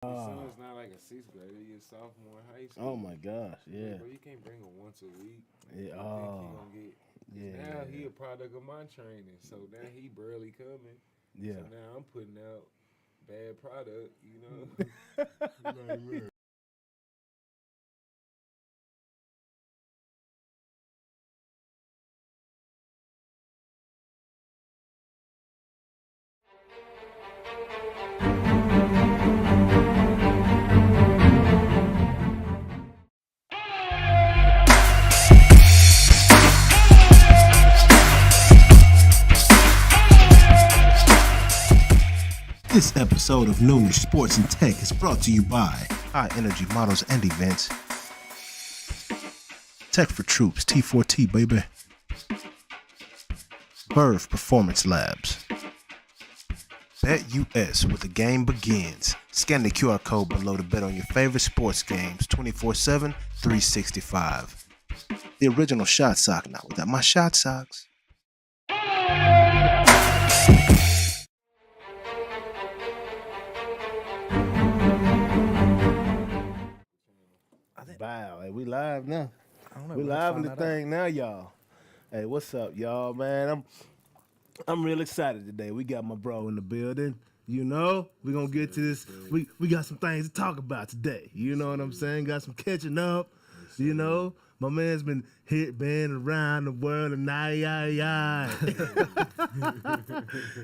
His son's not like a sixth grader. He's a sophomore in high Oh school. my gosh, yeah. Bro, you can't bring him once a week Yeah. and think he Oh, gonna get. Cause yeah, now he a product of my training. So now he barely coming. yeah. So now I'm putting out bad product. You know. Right, right. This episode of Noonish Sports and Tech is brought to you by High Energy Models and Events, Tech for Troops, T4T, baby, Verve Performance Labs, Bet US, where the game begins. Scan the QR code below to bet on your favorite sports games 24/7, 365. The original shot sock, now without my shot socks. Wow, hey, we live now. I don't know. We We'll live in find the that out. thing now, y'all. Hey, what's up, y'all, man? I'm real excited today. We got my bro in the building. You know, we're gonna get to this. We got some things to talk about today. You know what I'm saying? Got some catching up. You know, my man's been around the world and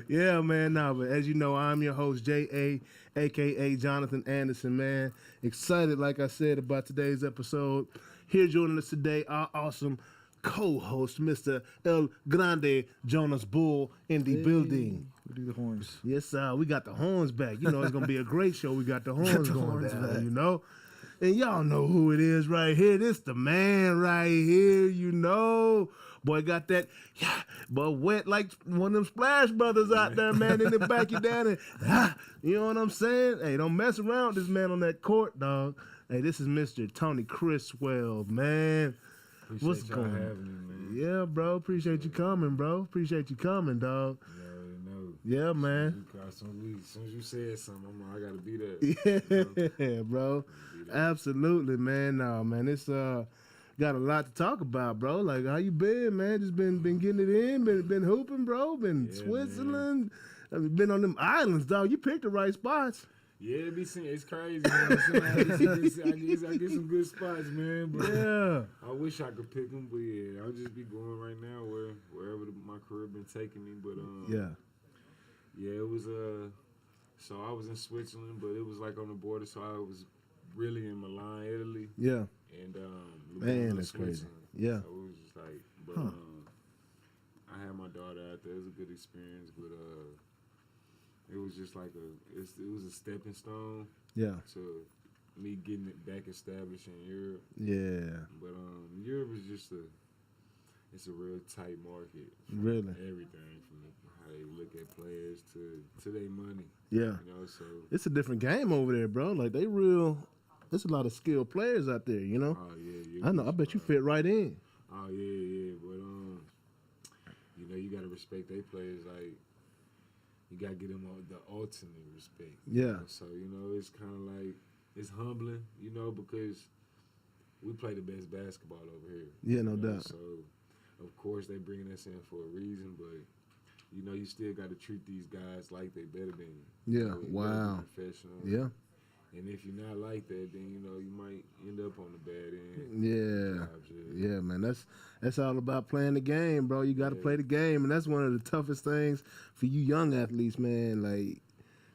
yeah, man. Nah, but as you know, I'm your host, J.A., aka Jonathan Anderson, man. Excited, like I said, about today's episode. Here joining us today, our awesome co-host, Mr. El Grande Jonas Bull in the building. We do the horns. Yes, we got the horns back. You know, it's gonna be a great show. We got the horns the going horns down, back. you know. And y'all know who it is right here. This the man right here, you know. Boy got that, yeah, but wet like one of them Splash Brothers out there, man. In the back you down and, you know what I'm saying? Hey, don't mess around with this man on that court, dog. Hey, this is Mr. Tony Criswell, man. What's Appreciate y'all going on? having me, man. Yeah, bro. Appreciate you coming, bro. Appreciate you coming, dog. You already know. Yeah, man. As soon as you said something, I'm like, I gotta be there. Yeah, bro. Absolutely, man. No, man. It's got a lot to talk about, bro. Like, how you been, man? Just been getting it in, been hooping, bro. Been Yeah, Switzerland. I mean, been on them islands, dog. You picked the right spots. Yeah, it's crazy, man. I get some good spots, man. But Yeah. I wish I could pick them, but yeah, I'll just be going right now wherever my career been taking me. But yeah, it was so I was in Switzerland, but it was like on the border, so I was really in Milan, Italy, Yeah. and Man, Lugano, that's crazy. Switzerland. Yeah. So it was just like, but I had my daughter out there. It was a good experience, but it was just like it was a stepping stone Yeah. to me getting it back established in Europe. Yeah. But Europe is just it's a real tight market. Really. Everything from how they look at players to their money. Yeah. You know, so It's a different game over there, bro. Like, there's a lot of skilled players out there, you know? oh yeah, I know. I bet you fit right in. Oh yeah, but you know, you gotta respect their players. Like, you gotta give them the ultimate respect. Yeah. You know? So you know, it's kind of like it's humbling, you know, because we play the best basketball over here. Yeah, no you know? doubt. So of course they bringing us in for a reason, but you know, you still got to treat these guys like they better than you. Yeah. You know, you gotta Wow. be professional. Yeah. And if you're not like that, then you know you might end up on the bad end. Yeah. Jobs, Yeah, man. That's all about playing the game, bro. You got to play the game, and that's one of the toughest things for you young athletes, man. Like,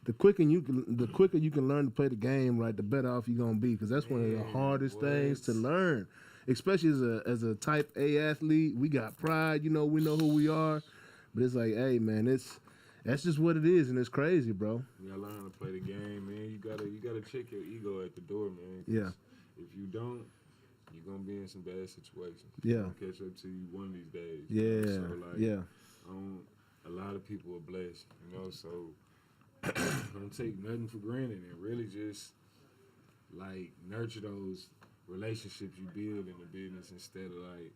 the quicker you can learn to play the game, right, the better off you're gonna be, because that's one of the Man, hardest what? things to learn. Especially as a type A athlete, we got pride. You know, we know who we are, but it's like, hey, man, that's just what it is, and it's crazy, bro. You gotta learn how to play the game, man. You gotta check your ego at the door, man. 'Cause Yeah. If you don't, you're gonna be in some bad situations. Yeah. It's gonna catch up to you one of these days. Yeah. You know? So like, Yeah. a lot of people are blessed, you know. So don't take nothing for granted, and really just like nurture those relationships you build in the business instead of like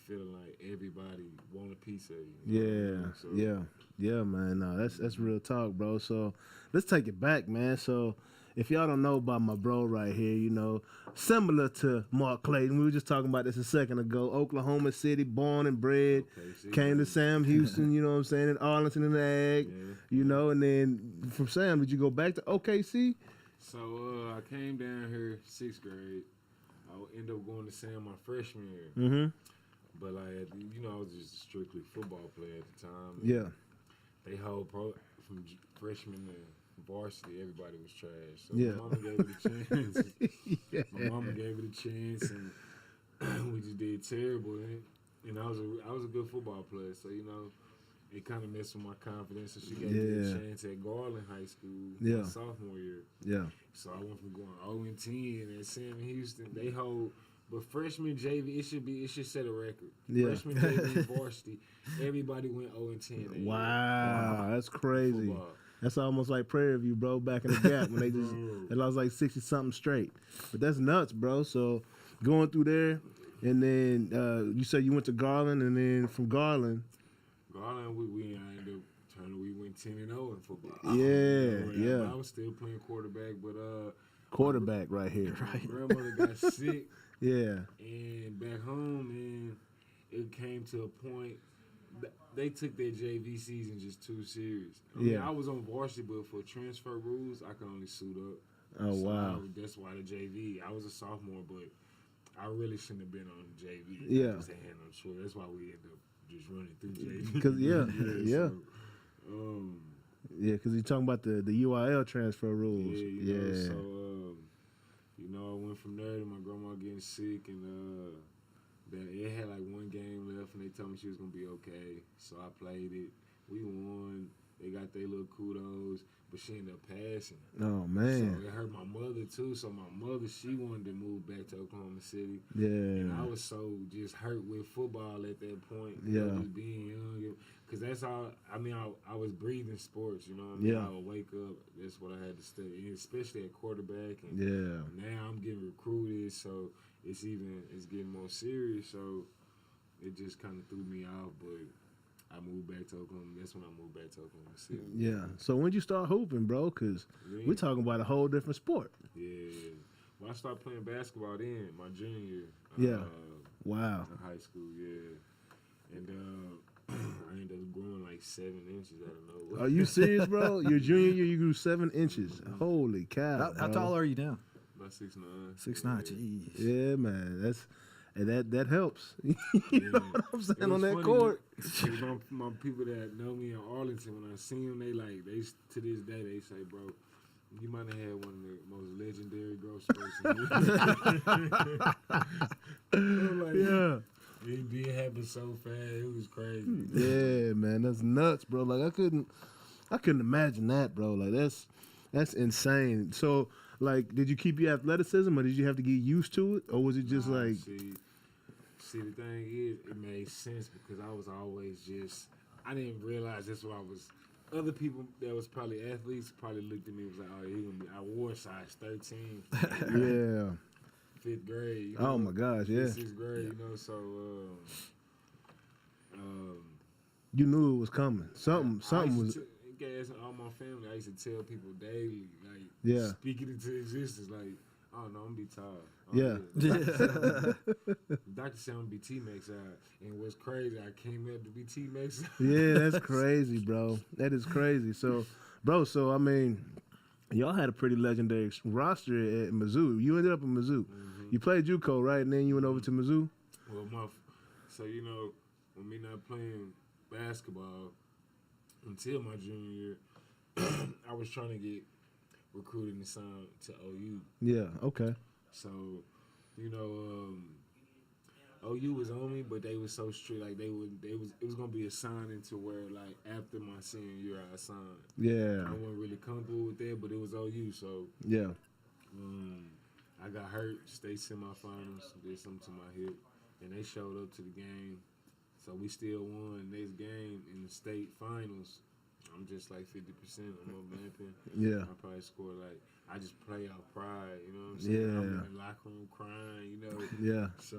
feeling like everybody want a piece of you. You know what I Yeah, mean? So, yeah, man. No, that's real talk, bro. So let's take it back, man. So if y'all don't know about my bro right here, you know, similar to Mark Clayton, we were just talking about this a second ago. Oklahoma City, born and bred, came to Sam Houston, you know what I'm saying, in Arlington in the Ag, you know, and then from Sam, did you go back to OKC? So I came down here 6th grade. I ended up going to Sam my freshman year. Mm-hmm. But like, you know, I was just a strictly football player at the time. Yeah. They whole from freshman to varsity, everybody was trash. So Yeah. my mama gave it a chance. My mama gave it a chance, and we just did terrible. And I was a good football player, so you know, it kind of messed with my confidence. So she gave me a chance at Garland High School my sophomore year. Yeah. So I went from going 0-10 at Sam Houston. They hold. But freshman JV, it should set a record. Yeah. Freshman JV varsity, everybody went 0-10. Wow, that's crazy. Football. That's almost like Prairie View, bro, back in the Gap when they lost like 60-something straight. But that's nuts, bro. So going through there, and then you said you went to Garland, and then from Garland. We ended up we went 10-0 in football. Yeah. I was still playing quarterback, but quarterback right here. My grandmother got sick. Yeah. And back home, man, it came to a point. They took their JV season just too serious. I mean, I was on varsity, but for transfer rules, I could only suit up. Oh, so wow. That's why the JV. I was a sophomore, but I really shouldn't have been on JV. Yeah. I just had no choice. That's why we ended up just running through JV. Because So, because you're talking about the UIL transfer rules. Yeah, you know, so, you know, I went from there to my grandma getting sick, and it had like one game left, and they told me she was going to be okay. So I played it. We won. They got their little kudos, but she ended up passing. Oh, man. So it hurt my mother, too. So my mother, she wanted to move back to Oklahoma City. Yeah. And I was so just hurt with football at that point. Yeah. Just being young. Because that's all, I mean, I was breathing sports, you know what I mean? Yeah. I would wake up, that's what I had to study, and especially at quarterback. And now I'm getting recruited, so it's getting more serious. So it just kind of threw me off, but I moved back to Oklahoma. That's when I moved back to Oklahoma City. Yeah. So when'd you start hooping, bro? Because we're talking about a whole different sport. Yeah. Well, I started playing basketball then, my junior Yeah. year. Wow. In high school, yeah. And I ended up growing like 7 inches out of nowhere. Are you serious, bro? Your junior year, you grew 7 inches. Holy cow. How tall are you now? About 6'9". 6'9", jeez. Yeah, man. That helps. You know what I'm saying, on that funny, court. My people that know me in Arlington, when I see them, they to this day they say, bro, you might have had one of the most legendary growth spurts. Yeah. It did happen so fast. It was crazy. Yeah, man, that's nuts, bro. Like I couldn't imagine that, bro. Like that's insane. So, like, did you keep your athleticism, or did you have to get used to it, or was it just like? See, the thing is, it made sense because I was always I didn't realize that's what I was. Other people that was probably athletes probably looked at me and was like, oh, he gonna be. I wore size 13. Yeah. 5th grade. You know, Oh my gosh, yeah. 6th grade, you know. So, you knew it was coming. Something was. Gas all my family. I used to tell people daily, Yeah. speak it into existence, like, oh no, I'm gonna be tall. Oh, Yeah. Doctor said I'm gonna be T-Max out, and what's crazy, I came up to be T-Max. Yeah, that's crazy, bro. That is crazy. So, bro, I mean, y'all had a pretty legendary roster at Mizzou. You ended up in Mizzou. Mm-hmm. You played JUCO, right? And then you went over to Mizzou? Well, so, you know, with me not playing basketball until my junior year, I was trying to get recruited and signed to OU. Yeah, okay. So, you know, OU was on me, but they was so strict. Like it was gonna be a signing to where like after my senior year I signed. Yeah. I wasn't really comfortable with that, but it was OU. So yeah, I got hurt. State semifinals did something to my hip, and they showed up to the game. So we still won next game in the state finals. I'm just like 50%. I'm up lamping. Yeah. I probably scored like, I just play out pride, you know what I'm saying? Yeah. I'm in the locker room crying, you know? Yeah. So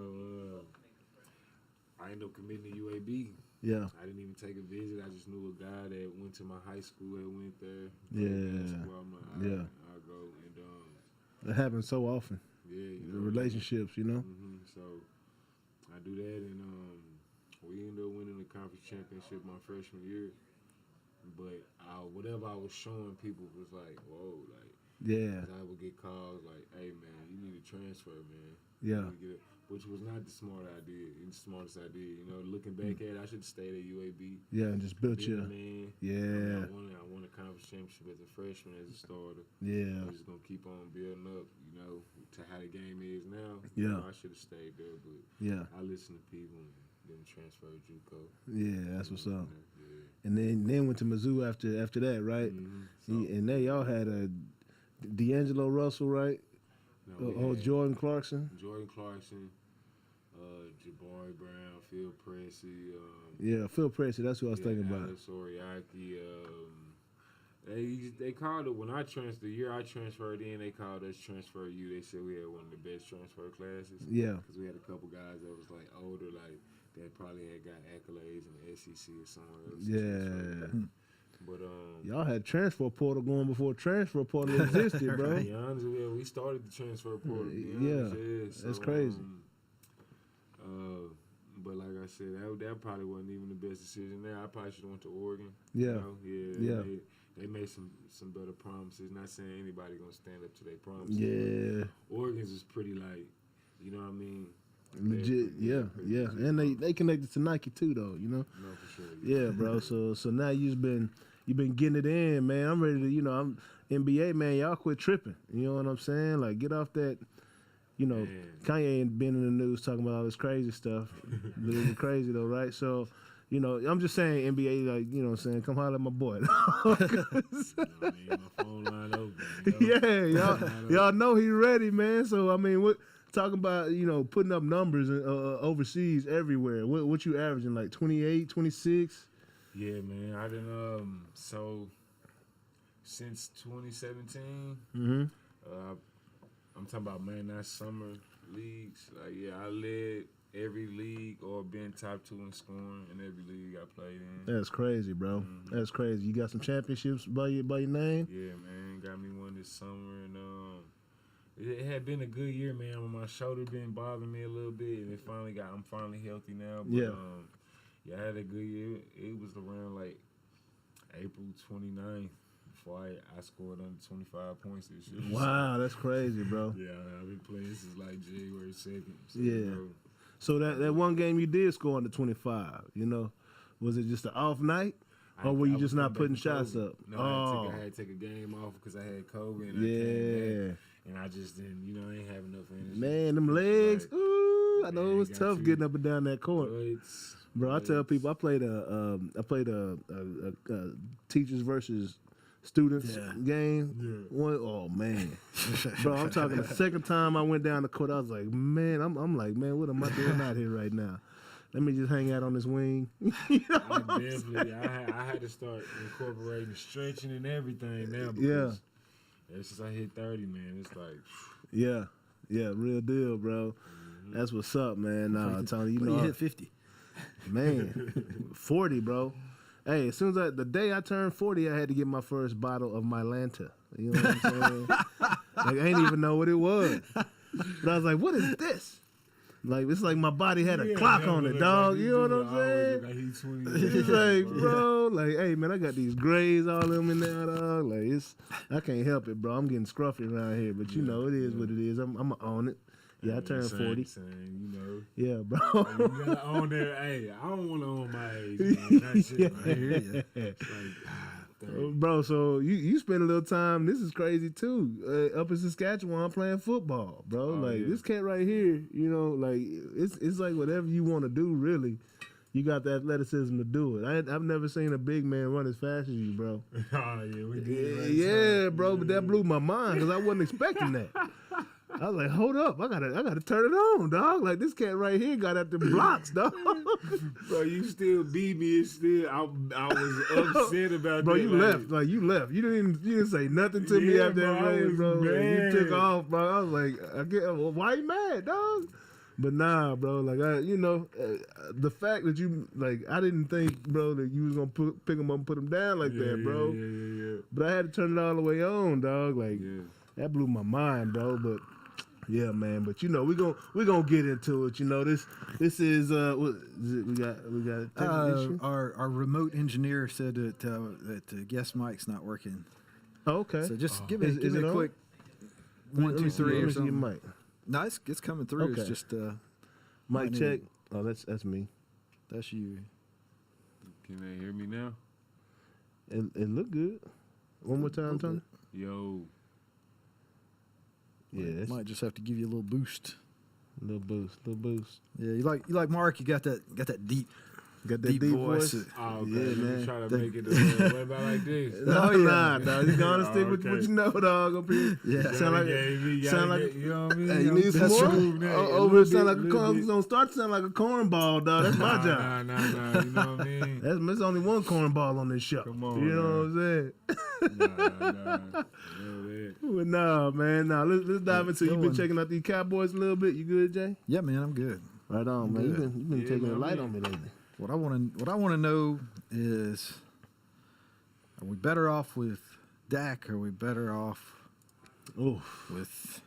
I ended up committing to UAB. Yeah. I didn't even take a visit. I just knew a guy that went to my high school that went there. Yeah. Basketball. I'm like, all right, I'll go. And It happens so often. Yeah, The relationships, you know. So I do that, and we ended up winning the conference championship my freshman year. But whatever I was showing people was like, whoa, like. Yeah. 'Cause I would get calls like, "Hey man, you need to transfer, man." Yeah. Which was not the smartest idea. You know, looking back at it, I should have stayed at UAB. Yeah, and just built Been a your. man. Yeah. I won a conference championship as a freshman, as a starter. Yeah. I'm just gonna keep on building up, you know, to how the game is now. Yeah. You know, I should have stayed there, but Yeah. I listened to people and then transferred JUCO. Yeah, that's what's up. Yeah. And then went to Mizzou after that, right? So, And they y'all had a D'Angelo Russell, right? no, Jordan Clarkson. Jordan Clarkson, Jabari Brown, Phil Pressey. Yeah, Phil Pressey. That's who I was thinking about. Alex Oriaki. They called it when I transferred. The year I transferred in, they called us Transfer U. They said we had one of the best transfer classes. Yeah. Because we had a couple guys that was like older, like that probably had got accolades in the SEC or somewhere else. Yeah. But Y'all had transfer portal going before transfer portal existed, bro. to be honest, we started the transfer portal. to be Yeah, honest, that's crazy. But like I said, that probably wasn't even the best decision there. I probably should have went to Oregon. Yeah. You know? Yeah. They made some better promises. Not saying anybody gonna stand up to their promises. Yeah. But Oregon's is pretty like, you know what I mean? Legit, yeah. And they connected to Nike too, though. You know. No, for sure. Yeah, bro. So now you've been getting it in, man. I'm ready to, I'm NBA, man. Y'all quit tripping. You know what I'm saying? Like, get off that. Man. Kanye ain't been in the news talking about all this crazy stuff. But it was crazy though, right? So, I'm just saying NBA, like, you know what I'm saying? Come holler at my boy. My phone line open. Yeah, y'all know he ready, man. So I mean, what talking about, putting up numbers overseas everywhere. What you averaging, like 28, 26? Yeah, man. I didn't so since 2017, I'm talking about, man, that summer leagues. Like, yeah, I led every league or been top 2 in scoring in every league I played in. That's crazy, bro. That's crazy. You got some championships by your name? Yeah, man. Got me one this summer, and it had been a good year, man. My shoulder been bothering me a little bit, and I'm finally healthy now. But, yeah, I had a good year. It was around like April 29th before I scored under 25 points this year. Wow, that's crazy, bro. Yeah, I've been playing since like January 2nd. So, Yeah. So that one game you did score under 25, was it just an off night? Or were you just not putting shots up? No, I had to take a game off because I had COVID. And I came back, and I just didn't, I ain't have enough energy. Man, them legs. Like, ooh, I know it was tough to. getting up and down that court. Bro, I tell people I played a teachers versus students game. Yeah. Oh man, bro, I'm talking the second time I went down the court, I was like, man, I'm like, man, what am I doing out here right now? Let me just hang out on this wing. I had to start incorporating stretching and everything now because ever since I hit 30, man, it's like yeah, real deal, bro. That's what's up, man. Nah, Tony, you hit 50. Man, 40, bro. Hey, as soon as the day I turned 40, I had to get my first bottle of Mylanta. You know what I'm saying? Like, I ain't even know what it was. But I was like, what is this? Like, it's like my body had a clock on it, dog. You know what I'm saying? It's like, bro, like, hey, man, I got these grays all them in there, dog. Like, I can't help it, bro. I'm getting scruffy around here, but it is what it is. I'm on it. Yeah, I turned 40. Yeah, bro. You gotta own that. Hey, I don't want to own my age, man. That shit right here. It's like, bro, so you spend a little time. This is crazy too. Up in Saskatchewan, playing football, bro. This cat right here, like it's like whatever you want to do, really. You got the athleticism to do it. I've never seen a big man run as fast as you, bro. Oh yeah, we did. Yeah, bro, but that blew my mind because I wasn't expecting that. I was like, hold up, I gotta turn it on, dog. Like this cat right here got at the blocks, dog. Bro, you still beat me. And still, I was upset about bro, that. You left. You didn't say nothing to me after that race, bro. Like, you took off, bro. I was like, why you mad, dog? But nah, bro. Like the fact that you I didn't think, bro, that you was gonna pick him up and put him down like that, bro. Yeah. But I had to turn it all the way on, dog. Like. Yeah. That blew my mind, bro. But yeah, man. But you know, we gonna get into it. You know, this is what is it? We got a technical issue. Our remote engineer said that the guest mic's not working. Oh, okay. So just give me Is a it quick on? 1, 2, 3 Let or me see your something. mic. No, it's coming through. Okay. It's just Mic might need- check. Oh, that's me. That's you. Can they hear me now? It look good. One more time, Tony. Yo, Yeah, that's Might just have to give you a little boost. little boost. Yeah, you like Mark. You got that deep. Got that Deep deep voice. voice. oh, okay. Yeah, Let me man. try to They- make it what about like this? No, yeah. nah, dog. You gonna stick with okay. what you know, dog. Up here. Yeah. Sound like sound like. you know what I mean? Hey, you need some That's more? true, man. Over here sound like a little corn. bit. Gonna start to sound like a cornball, dog. That's my job. Nah, you know what I mean? There's only one cornball on this show. Come on, you know what I'm saying? Nah. But nah, man. Nah, let's dive into. You been going. checking out these Cowboys a little bit. You good, Jay? Yeah, man, I'm good. Right on, man. Good. You been Yeah, taking man, a light man. on me lately. What I want to know is, are we better off with Dak? Or are we better off Oof. with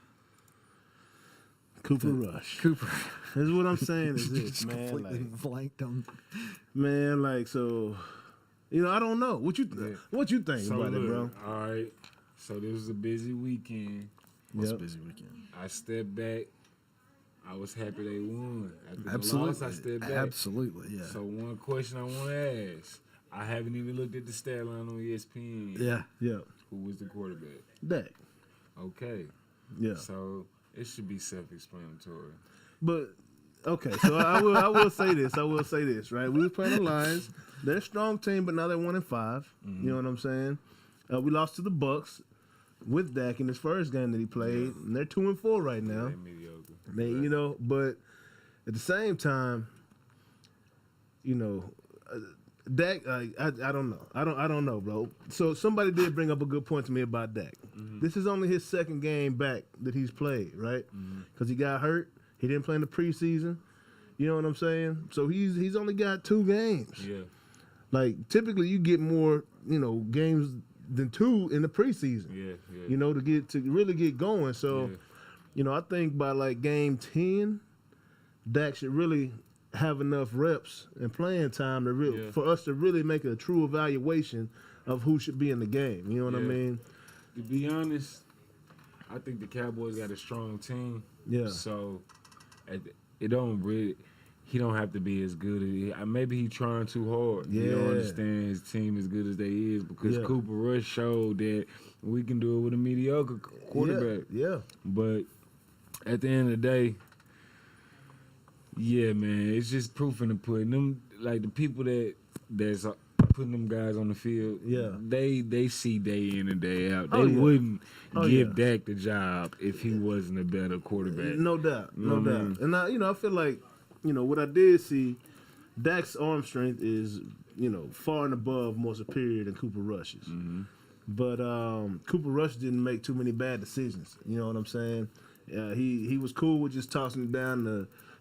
Cooper Rush. Cooper? This is what I'm saying. Is this Just man? completely Like, blanked on. man, like so. You know, I don't know what you think So about look, it, bro. all right. So this was a busy weekend. Yep. Busy weekend. I stepped back. I was happy they won. After the Absolutely. loss, I stepped back. Absolutely, yeah. So one question I want to ask. I haven't even looked at the stat line on ESPN. Yeah. Yeah, Who was the quarterback? Dak. Okay. Yeah, So it should be self-explanatory. but okay. So I will say this. I will say this. Right, we was playing the Lions. They're a strong team, but now they're 1-5. You know what I'm saying? We lost to the Bucks with Dak in his first game that he played, and they're 2-4 right now. They mediocre. They, you know, but at the same time, you know, Dak. I don't know. I don't know, bro. So somebody did bring up a good point to me about Dak. This is only his second game back that he's played, right? Because he got hurt. He didn't play in the preseason. You know what I'm saying? So he's only got 2 games. Yeah. Like typically, you get more, you know, games than 2 in the preseason. Yeah. You know, to really get going. So. Yeah. You know, I think by like game 10, Dak should really have enough reps and playing time to for us to really make a true evaluation of who should be in the game. You know what I Yeah. mean? To be honest, I think the Cowboys got a strong team. Yeah. So it don't really. He don't have to be as good as maybe he trying too hard. He don't Yeah. understand his team as good as they is because Yeah. Cooper Rush showed that we can do it with a mediocre quarterback. Yeah. But at the end of the day, yeah, man, it's just proof in the pudding. Them like the people that's putting them guys on the field, Yeah. they see day in and day out. They Oh, yeah. wouldn't Oh, give yeah. Dak the job if he wasn't a better quarterback. No doubt. No Mhm. doubt. And I feel like, what I did see, Dak's arm strength is, far and above more superior than Cooper Rush's. But Cooper Rush didn't make too many bad decisions. You know what I'm saying? He was cool with just tossing it down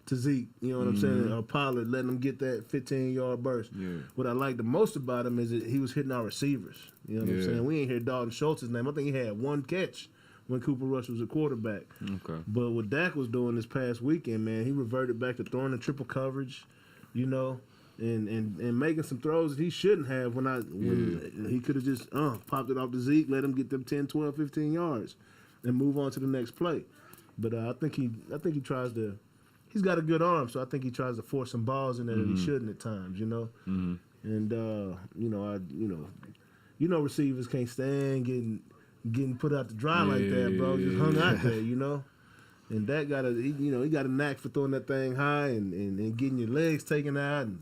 to Zeke. You know what I'm saying? Or Pollard, letting him get that 15-yard burst. Yeah. What I like the most about him is that he was hitting our receivers. You know what I'm Yeah. saying? We ain't hear Dalton Schultz's name. I think he had 1 catch when Cooper Rush was a quarterback. Okay. But what Dak was doing this past weekend, man, he reverted back to throwing the triple coverage, and making some throws that he shouldn't have when he could have just popped it off to Zeke, let him get them 10, 12, 15 yards and move on to the next play. But I think he tries to. He's got a good arm, so I think he tries to force some balls in there that he shouldn't at times, And receivers can't stand getting put out to dry like that, bro. Just hung out there, And that he got a knack for throwing that thing high and getting your legs taken out, and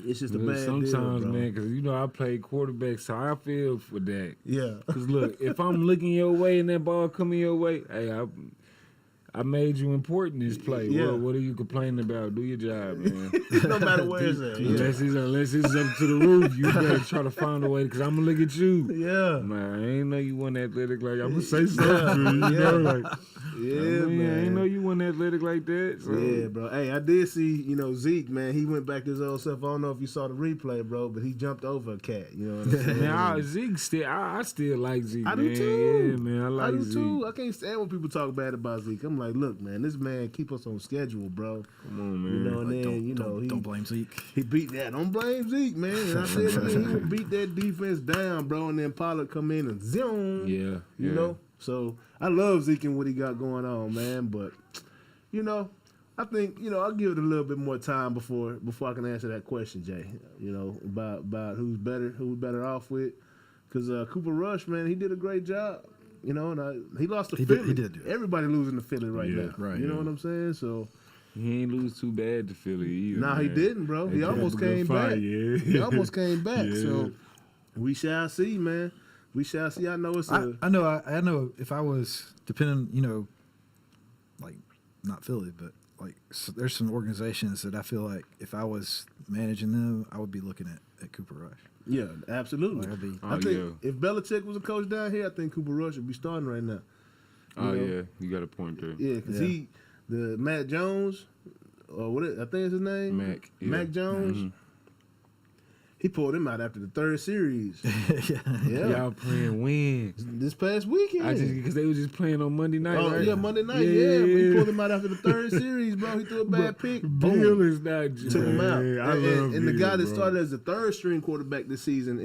it's just a Look, bad sometimes, deal, bro. man, because I played quarterback, so I feel for that. Yeah. Because look, if I'm looking your way and that ball coming your way, hey, I made you important in this play. Yeah. What are you complaining about? Do your job, man. No matter where it's at. Unless it's up to the roof, you better try to find a way. Because I'm gonna look at you. Yeah. Man, I ain't know you wasn't athletic. Like I'm gonna say something. To you, Yeah. like Yeah, I man. I ain't know you wasn't athletic like that. So. Yeah, bro. Hey, I did see, Zeke, man. He went back to his old self. I don't know if you saw the replay, bro, but he jumped over a cat. You know what I'm saying? Man, Zeke still, I still like Zeke. I man. do too. Yeah, man, I like do Zeke. too. I can't stand when people talk bad about Zeke. I'm like, look, man, this man keep us on schedule, bro. Come on, man. You know, and Like, then don't blame Zeke. he beat that. Don't blame Zeke, man. And I said, he would beat that defense down, bro. And then Pollard come in and zoom. Yeah, You know? So I love Zeke and what he got going on, man. But, I think, I'll give it a little bit more time before I can answer that question, Jay. About who's better off with. Because Cooper Rush, man, he did a great job. And he lost to Philly. He did. Everybody losing to Philly right Yeah, now. right, You know yeah. what I'm saying? So, He ain't lose too bad to Philly either. nah, he man. didn't, bro. They He put up almost a good came fight, back. Yeah. He almost came back. Yeah. So, we shall see, man. We shall see. I know it's a... I know if I was depending, like not Philly, but like there's some organizations that I feel like if I was managing them, I would be looking at Cooper Rush. Yeah, absolutely. Like, I'd be, I think if Belichick was a coach down here, I think Cooper Rush would be starting right now. Oh, know? yeah. You got a point there. Yeah, because Yeah. the Matt Jones, or I think is his name? Mac. Yeah. Mac Jones. Mhm. He pulled him out after the third series. Yeah. Y'all playing when? This past weekend. Because they was just playing on Monday night, Oh, right? yeah, Monday night, yeah. But he pulled him out after the third series, bro. He threw a bad pick. Bill Boom. is not just... Took him out. Man, I and love and the Bill, guy that bro. started as the third string quarterback this season,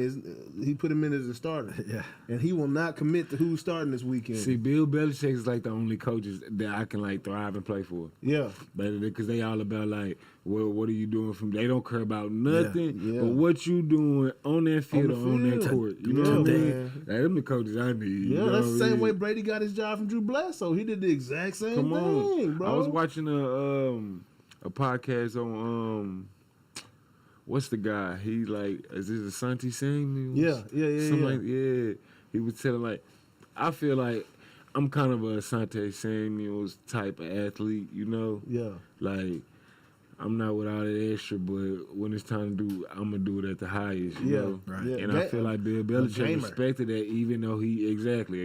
he put him in as a starter. Yeah. And he will not commit to who's starting this weekend. See, Bill Belichick is like the only coaches that I can like thrive and play for. Yeah. Because they all about like, well, what are you doing from? They don't care about nothing Yeah. but what you doing on that field the or on that field. court. You Yeah, know what I mean? man. Like, them the coaches I need. Yeah, you know that's what the I same mean? way Brady got his job from Drew Bledsoe. He did the exact same Come thing, on, bro. I was watching a podcast on what's the guy? He like is this Asante Samuels? Yeah. Something like He was telling like I feel like I'm kind of a Asante Samuels type of athlete, you know? Yeah. Like I'm not with all that extra, but when it's time to do, I'm gonna do it at the highest, you Yeah. know. Right. Yeah. And I feel like Bill Belichick gamer. respected that, even though he a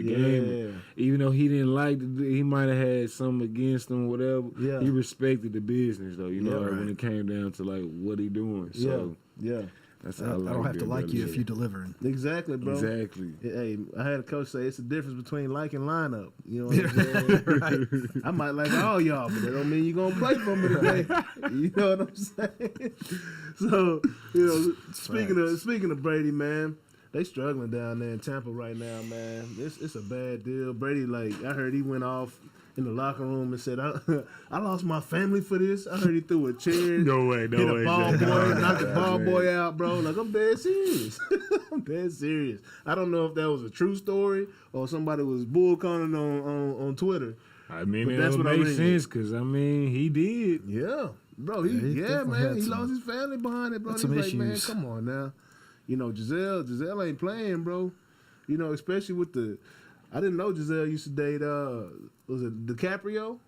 Yeah. gamer. Even though he didn't like to do, he might have had something against him, whatever. Yeah. He respected the business, though. You know, Yeah, like, right. when it came down to like what he doing. So Yeah. that's I how I like don't have to Bill like you Belichick. if you delivering. Exactly, bro. Exactly. Hey, I had a coach say it's the difference between like and lineup. You know what I'm saying? I might like all y'all, but that don't mean you're gonna play for me today. You know what I'm saying? So, speaking of Brady, man, they struggling down there in Tampa right now, man. It's a bad deal. Brady, like, I heard he went off in the locker room and said, I lost my family for this. I heard he threw a chair. No way, Hit a ball Jack. boy, No, knocked the no, ball Jack. boy out, bro. Like, I'm dead serious. I'm dead serious. I don't know if that was a true story or somebody was bullconning on Twitter. I mean, But it that's would what I make read. sense because, I mean, he did. Yeah, bro. he Yeah, definitely man. had He some- lost his family behind it, bro. had He's some like, man, issues. come on now. Giselle ain't playing, bro. Especially with I didn't know Giselle used to date, was it DiCaprio?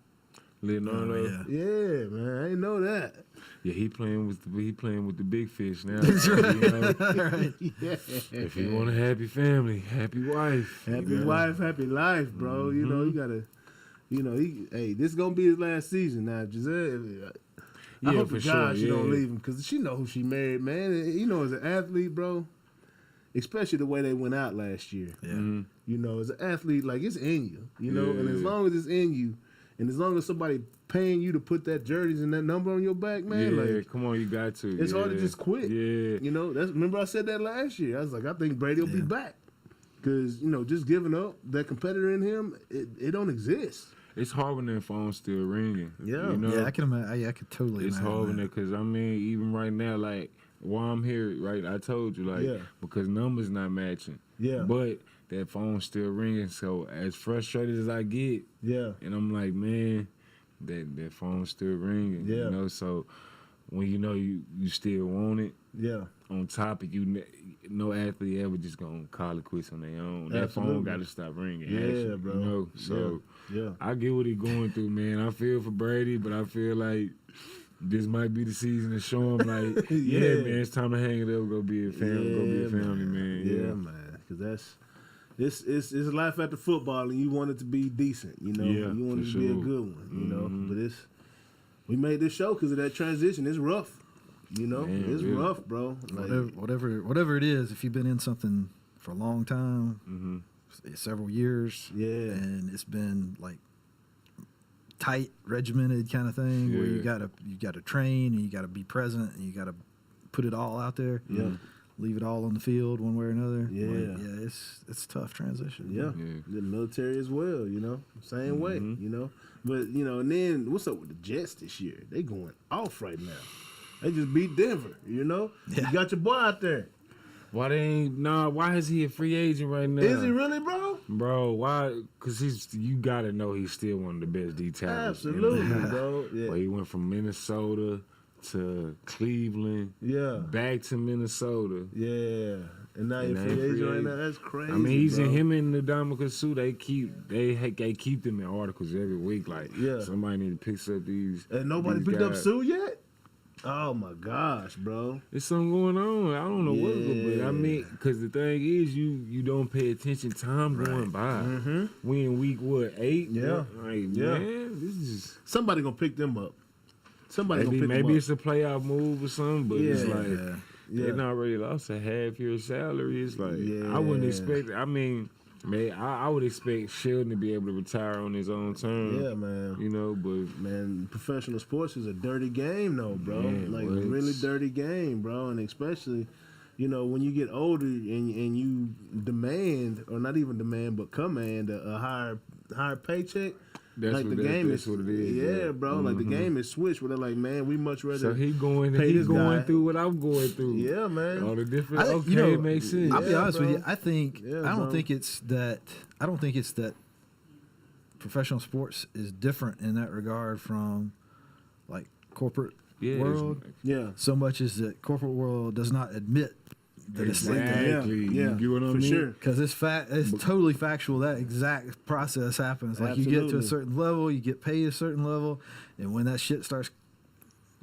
Leonardo. Oh, yeah. Yeah, man. I didn't know that. Yeah, he playing with the big fish now. You know? Yeah. If you want a happy family, happy wife. Happy you know? wife, happy life, bro. You gotta, this is gonna be his last season now. Giselle, I Yeah, hope for to God sure, she don't yeah. leave him because she know who she married, man. And, as an athlete, bro, especially the way they went out last year. Yeah. Mhm. As an athlete, like it's in you, and as Yeah. long as it's in you, and as long as somebody paying you to put that jerseys and that number on your back, man, Yeah, like come on, you got to. it's hard to yeah. just quit. Yeah. Remember I said that last year. I was like, I think Brady will be back. Because, just giving up, that competitor in him, it don't exist. It's hard when that phone's still ringing. Yeah. You know? Yeah, I can imagine. I could totally It's imagine hard when that. that because, I mean, even right now, like, while I'm here, right, I told you, like, Yeah. because numbers not matching. Yeah. But that phone's still ringing. So as frustrated as I get, Yeah. and I'm like, man, that phone's still ringing. Yeah. So when you still want it, Yeah. on top of you, no athlete ever just gonna call it quits on their own. That Absolutely. phone got to stop ringing. Yeah, actually, bro. So Yeah. I get what he going through, man. I feel for Brady, but I feel like this might be the season to show him, like, yeah, Yeah. man, it's time to hang it up. Go be a family, man. Yeah, man. Because it's life after football, and you want it to be decent. You know, Yeah, you want it for to be a sure. good one. You know, but we made this show because of that transition. It's rough. You know, Man, it's really. rough, bro. Like, Whatever it is, if you've been in something for a long time, several years, Yeah. and it's been like tight, regimented kind of thing, where you Yeah. gotta train and you gotta be present and you gotta put it all out there. Yeah. Leave it all on the field one way or another. Yeah. Like, yeah, it's a tough transition. Yeah. Yeah. The military as well, you know, same way, you know. But, you know, and then what's up with the Jets this year? They going off right now. They just beat Denver, you know. Yeah. You got your boy out there. Why they ain't? Nah, why is he a free agent right now? Is he really, bro? Bro, why? Because you got to know he's still one of the best D tackles. in the Absolutely, league. bro. Yeah. Well, he went from Minnesota to Cleveland, Yeah. back to Minnesota. Yeah. And now And you're they free free agent right agent. now. That's crazy. I mean, he's bro. in him and the Dominican Sue. They keep them in articles every week. Like, Yeah. somebody need to pick up these. And nobody these picked up guys. Sue yet? Oh my gosh, bro. There's something going on. I don't know what's going on. Yeah. I mean, because the thing is, you don't pay attention. Time going by. We in week, 8? Yeah. Like, Yeah. man, this is... Somebody gonna pick them up. Somebody gonna pick Maybe them it's a playoff move or something, but it's Yeah. like... Yeah. They not already lost a half year salary. It's like Yeah. I wouldn't expect. I mean, I would expect Sheldon to be able to retire on his own terms. Yeah, man. You know, but Man, professional sports is a dirty game, though, bro. Man, like what? really dirty game, bro. And especially, you know, when you get older and you demand, or not even demand, but command a higher paycheck. that's Like what the game that's is, what it is. yeah, bro. Like the game is switched where they're like, man, we much rather. So he going pay this guy. through what I'm going through. Yeah, man. All the different. I- Okay, you know, it makes sense. I'll be Yeah, honest with bro. you. I think Yeah, I don't bro. think it's that. I don't think it's that. Professional sports is different in that regard from, like, corporate Yeah, it's- world. Yeah. So much as that corporate world does not admit that it's like that. Exactly. Yeah. You get what I For mean? sure. Because it's totally factual. That exact process happens. Like, you get to a Absolutely. certain level, you get paid a certain level, and when that shit starts,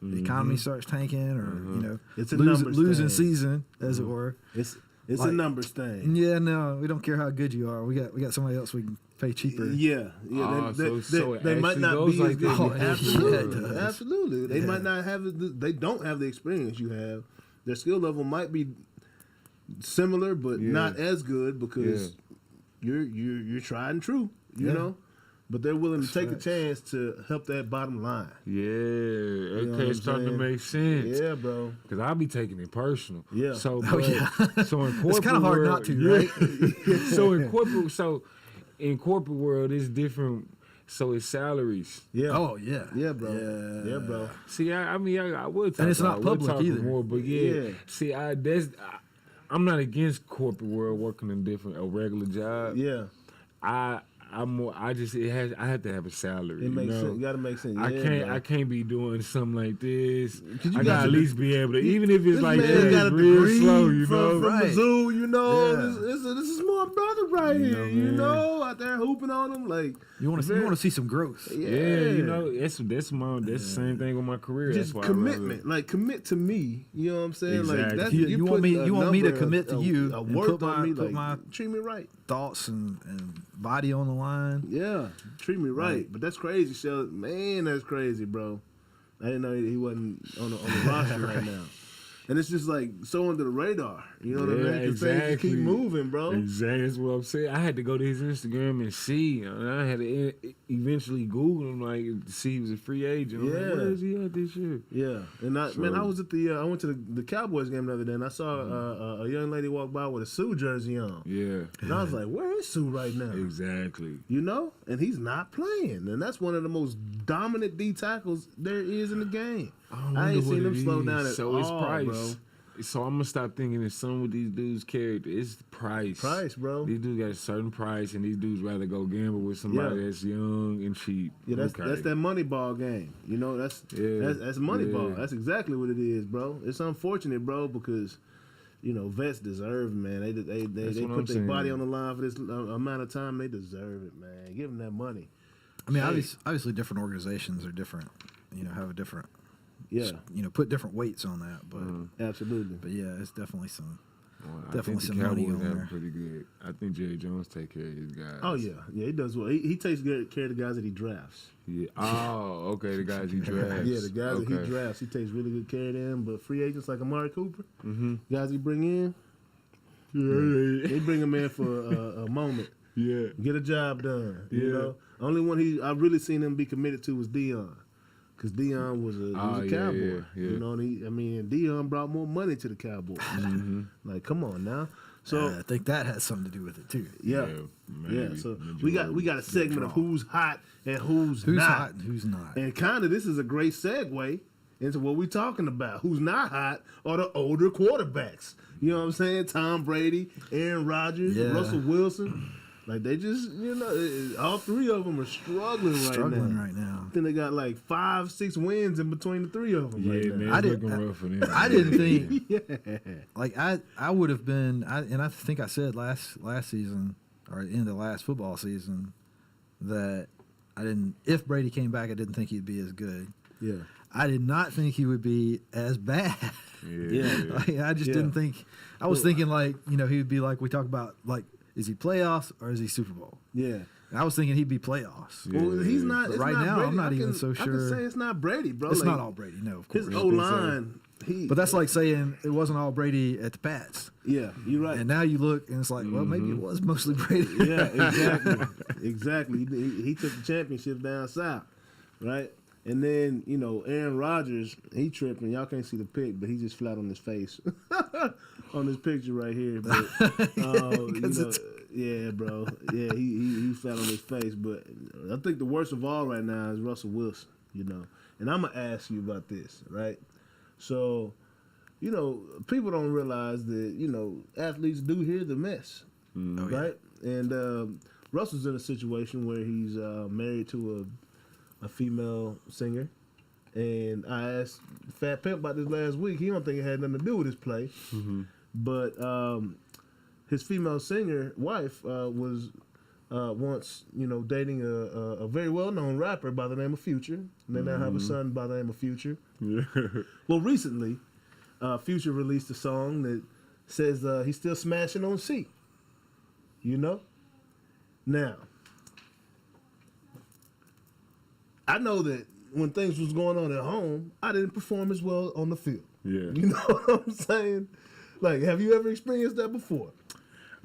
the economy starts tanking, or you know, It's a numbers losing thing. season, as it were. It's a Like- numbers thing. Yeah, no, we don't care how good you are. We got somebody else we can pay cheaper. Yeah, Oh, so it they might actually not goes be like as good. that. Oh, yeah, Absolutely, it does. absolutely. They Yeah. might not have. They don't have the experience you have. Their skill level might be similar, but Yeah. not as good because you're tried and true. You Yeah. know, but they're willing to take facts. a chance to help that bottom line. Yeah, know okay, what it's I'm starting to saying? make sense. Yeah, bro. Cause I'll be taking it personal. Yeah. So, Oh, but, yeah. so in corporate It's kinda hard world, not to, yeah. right? so in corporate world, it's different. So it's salaries. Yeah. Oh yeah, Yeah, bro. Yeah, bro. See, I mean, I would talk. And it's not I would public talk either. More, but yeah. Yeah. See, I'm not against corporate world working in a regular job. Yeah, I'm more. I have to have a salary. it makes you know? sense. You gotta make sense. I Yeah, can't. bro. I can't be doing something like this. 'Cause you I got gotta at your least be able to, even if it's This like man this, got a real degree slow, you from, know. from Right. Mizzou, you know. Yeah. This is my brother right You here, know, you man. know, out there hooping on him like you want to see some growth. yeah, Yeah, you know, that's the same thing with my career. just that's why commitment, like commit to me. You know what I'm saying? Like Exactly. that's You want putting me- a you want me to number, commit to you a and worth put on my- me, put like my- treat me right. Thoughts and body on the line. Yeah, treat me right. But that's crazy, Sheldon. Man, that's crazy, bro. I didn't know he wasn't on the roster right now. And it's just like so under the radar. You know what I mean? Yeah, Because things just exactly. keep moving, bro. Exactly, that's what I'm saying. I had to go to his Instagram and see. And I had to eventually Google him, like, to see he was a free agent. I'm like, Yeah. where is he at this year? Yeah, and I So- was at I went to the Cowboys game the other day, and I saw a young lady walk by with a Sue jersey on, Yeah, and I was like, "Where is Sue right now?" exactly. You know, and he's not playing, and that's one of the most dominant D tackles there is in the game. I ain't seen him slow down at So all, it's price. bro. So I'm gonna stop thinking it's something with these dudes' character. It's price. Price, bro. These dudes got a certain price, and these dudes rather go gamble with somebody Yeah. that's young and cheap. Yeah, that's Okay. that money ball game. You know, that's money Yeah. ball. That's exactly what it is, bro. It's unfortunate, bro, because you know vets deserve, man. They That's what put I'm their body saying. on the line for this amount of time. They deserve it, man. Give them that money. I mean, Hey. obviously, different organizations are different. You know, have a different. Yeah, You know, put different weights on that, but absolutely. but yeah, it's definitely some. Well, I Definitely think the some money Cowboys on have there. pretty good. I think Jerry Jones take care of his guys. Oh yeah, he does well. He takes good care of the guys that he drafts. Yeah. Oh, okay. The guys he drafts. Yeah, the guys that he drafts, he takes really good care of them. But free agents like Amari Cooper, guys he bring in, they bring him in for a moment, get a job done. You know, only one I really seen him be committed to was Dion. Because Dion was a Cowboy, you know. And Dion brought more money to the Cowboys. Like, come on now. So I think that has something to do with it too. yeah. So we got a segment of who's hot and who's not. Hot and who's not. And kind of this is a great segue into what we're talking about. Who's not hot are the older quarterbacks. You know what I'm saying? Tom Brady, Aaron Rodgers, Russell Wilson. Like, they just, you know, all three of them are struggling right now. I think they got like 5-6 wins in between the three of them right now. I didn't think, like, I would have been, and I think I said last season, or at the end of last football season, that if Brady came back, I didn't think he'd be as good. Yeah. I did not think he would be as bad. Like, I just didn't think, I was thinking, like, you know, he would be like, we talk about, like, is he playoffs or is he Super Bowl? Yeah. I was thinking he'd be playoffs. Well, he's not. But right not now, Brady. I'm not even so I sure. can say it's not Brady, bro. It's like, not all Brady, no, of course. His O-line. But that's like saying it wasn't all Brady at the Pats. Yeah, you're right. And now you look and it's like, well, maybe it was mostly Brady. Yeah, exactly. He took the championship down south, right? And then, you know, Aaron Rodgers, he tripping. Y'all can't see the pic, but he just flat on his face on this picture right here. But, you know, yeah, bro. Yeah, he flat on his face. But I think the worst of all right now is Russell Wilson, you know. And I'm going to ask you about this, right? So, you know, people don't realize that, you know, athletes do hear the mess, right? And Russell's in a situation where he's married to a female singer. And I asked Fat Pimp about this last week. He don't think it had nothing to do with his play. But his female singer wife was once, you know, dating a very well-known rapper by the name of Future. And they now have a son by the name of Future. Well, recently, Future released a song that says he's still smashing on C. You know? Now, I know that when things was going on at home, I didn't perform as well on the field. Yeah. You know what I'm saying? Like, have you ever experienced that before?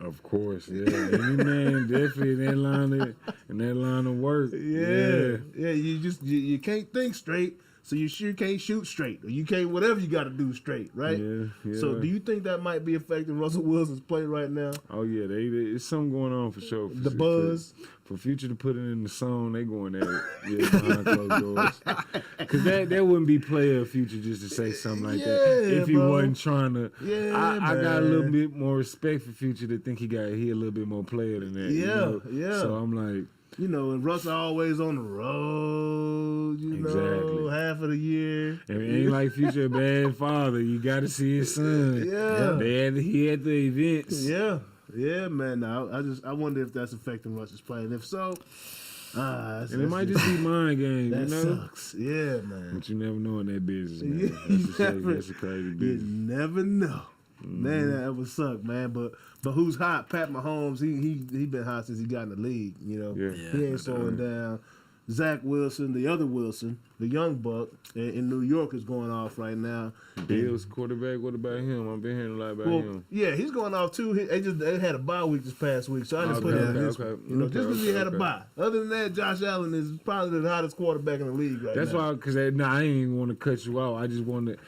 Of course, yeah. Any man definitely in that line of work. Yeah. You can't think straight, so you sure can't shoot straight, or you can't whatever you got to do straight, right? Yeah. So, do you think that might be affecting Russell Wilson's play right now? Oh yeah, it's something going on for sure. The buzz. For Future to put it in the song, they going at it behind closed doors. Because that wouldn't be player Future just to say something like that if he wasn't trying to. I got a little bit more respect for Future to think he a little bit more player than that. Yeah. So I'm like, you know, and Russ always on the road, you know, half of the year. And it ain't like Future a bad father. You got to see his son. He had the events. Yeah, man. Now I wonder if that's affecting Russ's play, and if so, and it might just be mind game. That you know, sucks. Yeah, man. But you never know in that business, man. That's a crazy business. You never know. Man, that would suck, man. But who's hot? Pat Mahomes. He been hot since he got in the league. You know, he ain't slowing down. Zach Wilson, the other Wilson, the young buck in New York is going off right now. Bills quarterback. What about him? I've been hearing a lot about him. Yeah, he's going off too. They had a bye week this past week, so I didn't put him in this. You know, just because he had a bye. Other than that, Josh Allen is probably the hottest quarterback in the league right now. That's why, because I ain't even want to cut you out. I just wanted.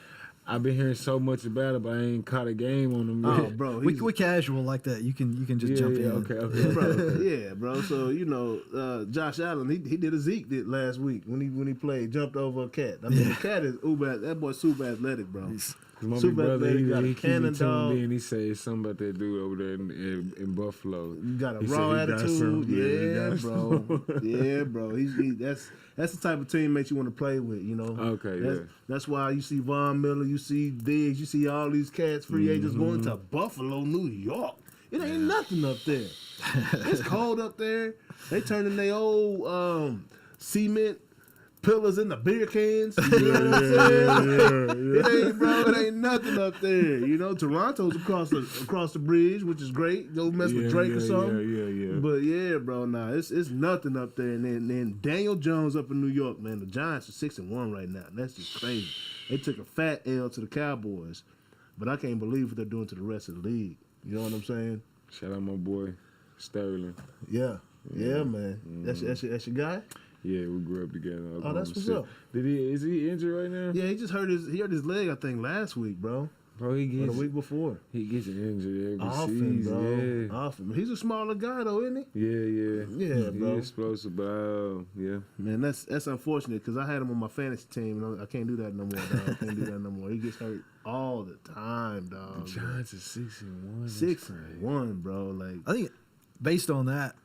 I've been hearing so much about it, but I ain't caught a game on him yet. Oh, bro, we casual like that. You can just jump in. Okay. Bro, bro. So you know, Josh Allen, he did a Zeke did last week when he played, jumped over a cat. I mean, the cat is that boy's super athletic, bro. My big brother, he cannon dog. And he said something about that dude over there in Buffalo. You got a raw attitude, yeah, bro. Yeah, bro. That's the type of teammate you want to play with, you know. Okay, That's why you see Von Miller, you see Diggs, you see all these cats, free agents going to Buffalo, New York. It ain't nothing up there. It's cold up there. They turning their old cement pillars in the beer cans. You know what I'm saying? It ain't nothing up there. You know, Toronto's across the bridge, which is great. Go mess with Drake or something. Yeah. But yeah, bro, nah, it's nothing up there. And then Daniel Jones up in New York, man. The Giants are 6-1 right now. That's just crazy. They took a fat L to the Cowboys, but I can't believe what they're doing to the rest of the league. You know what I'm saying? Shout out my boy Sterling. Yeah, man. That's your guy. Yeah, we grew up together. Oh, that's what's up. Is he injured right now? Yeah, he just hurt his leg, I think, last week, bro. Bro, he Or gets the week before. He gets injured every Often, season. bro. Often. He's a smaller guy, though, isn't he? Yeah, bro. He's explosive, but yeah. Man, that's unfortunate because I had him on my fantasy team, and I can't do that no more, dog. I can't do that no more. He gets hurt all the time, dog. The Giants are 6-1. 6-1, bro. Like, I think based on that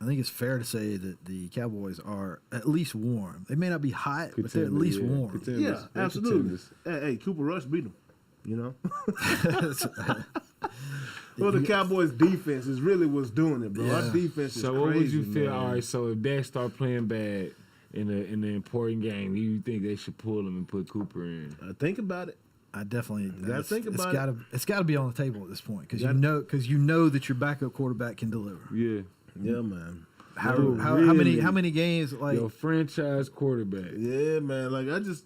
I think it's fair to say that the Cowboys are at least warm. They may not be hot, but they're at least warm. Contenders. yeah, They're absolutely. contenders. Hey, Cooper Rush beat him. You know. Well, the Cowboys' defense is really what's doing it, bro. Yeah. Our defense is So crazy. what would you feel? Man. All right, so if Dak start playing bad in the important game, you think they should pull him and put Cooper in? Think about it. I definitely gotta think about it. It's got to be on the table at this point because Gotta- you know that your backup quarterback can deliver. Yeah. Yeah, man. How Really? many games like Your franchise quarterback. Yeah, man. Like I just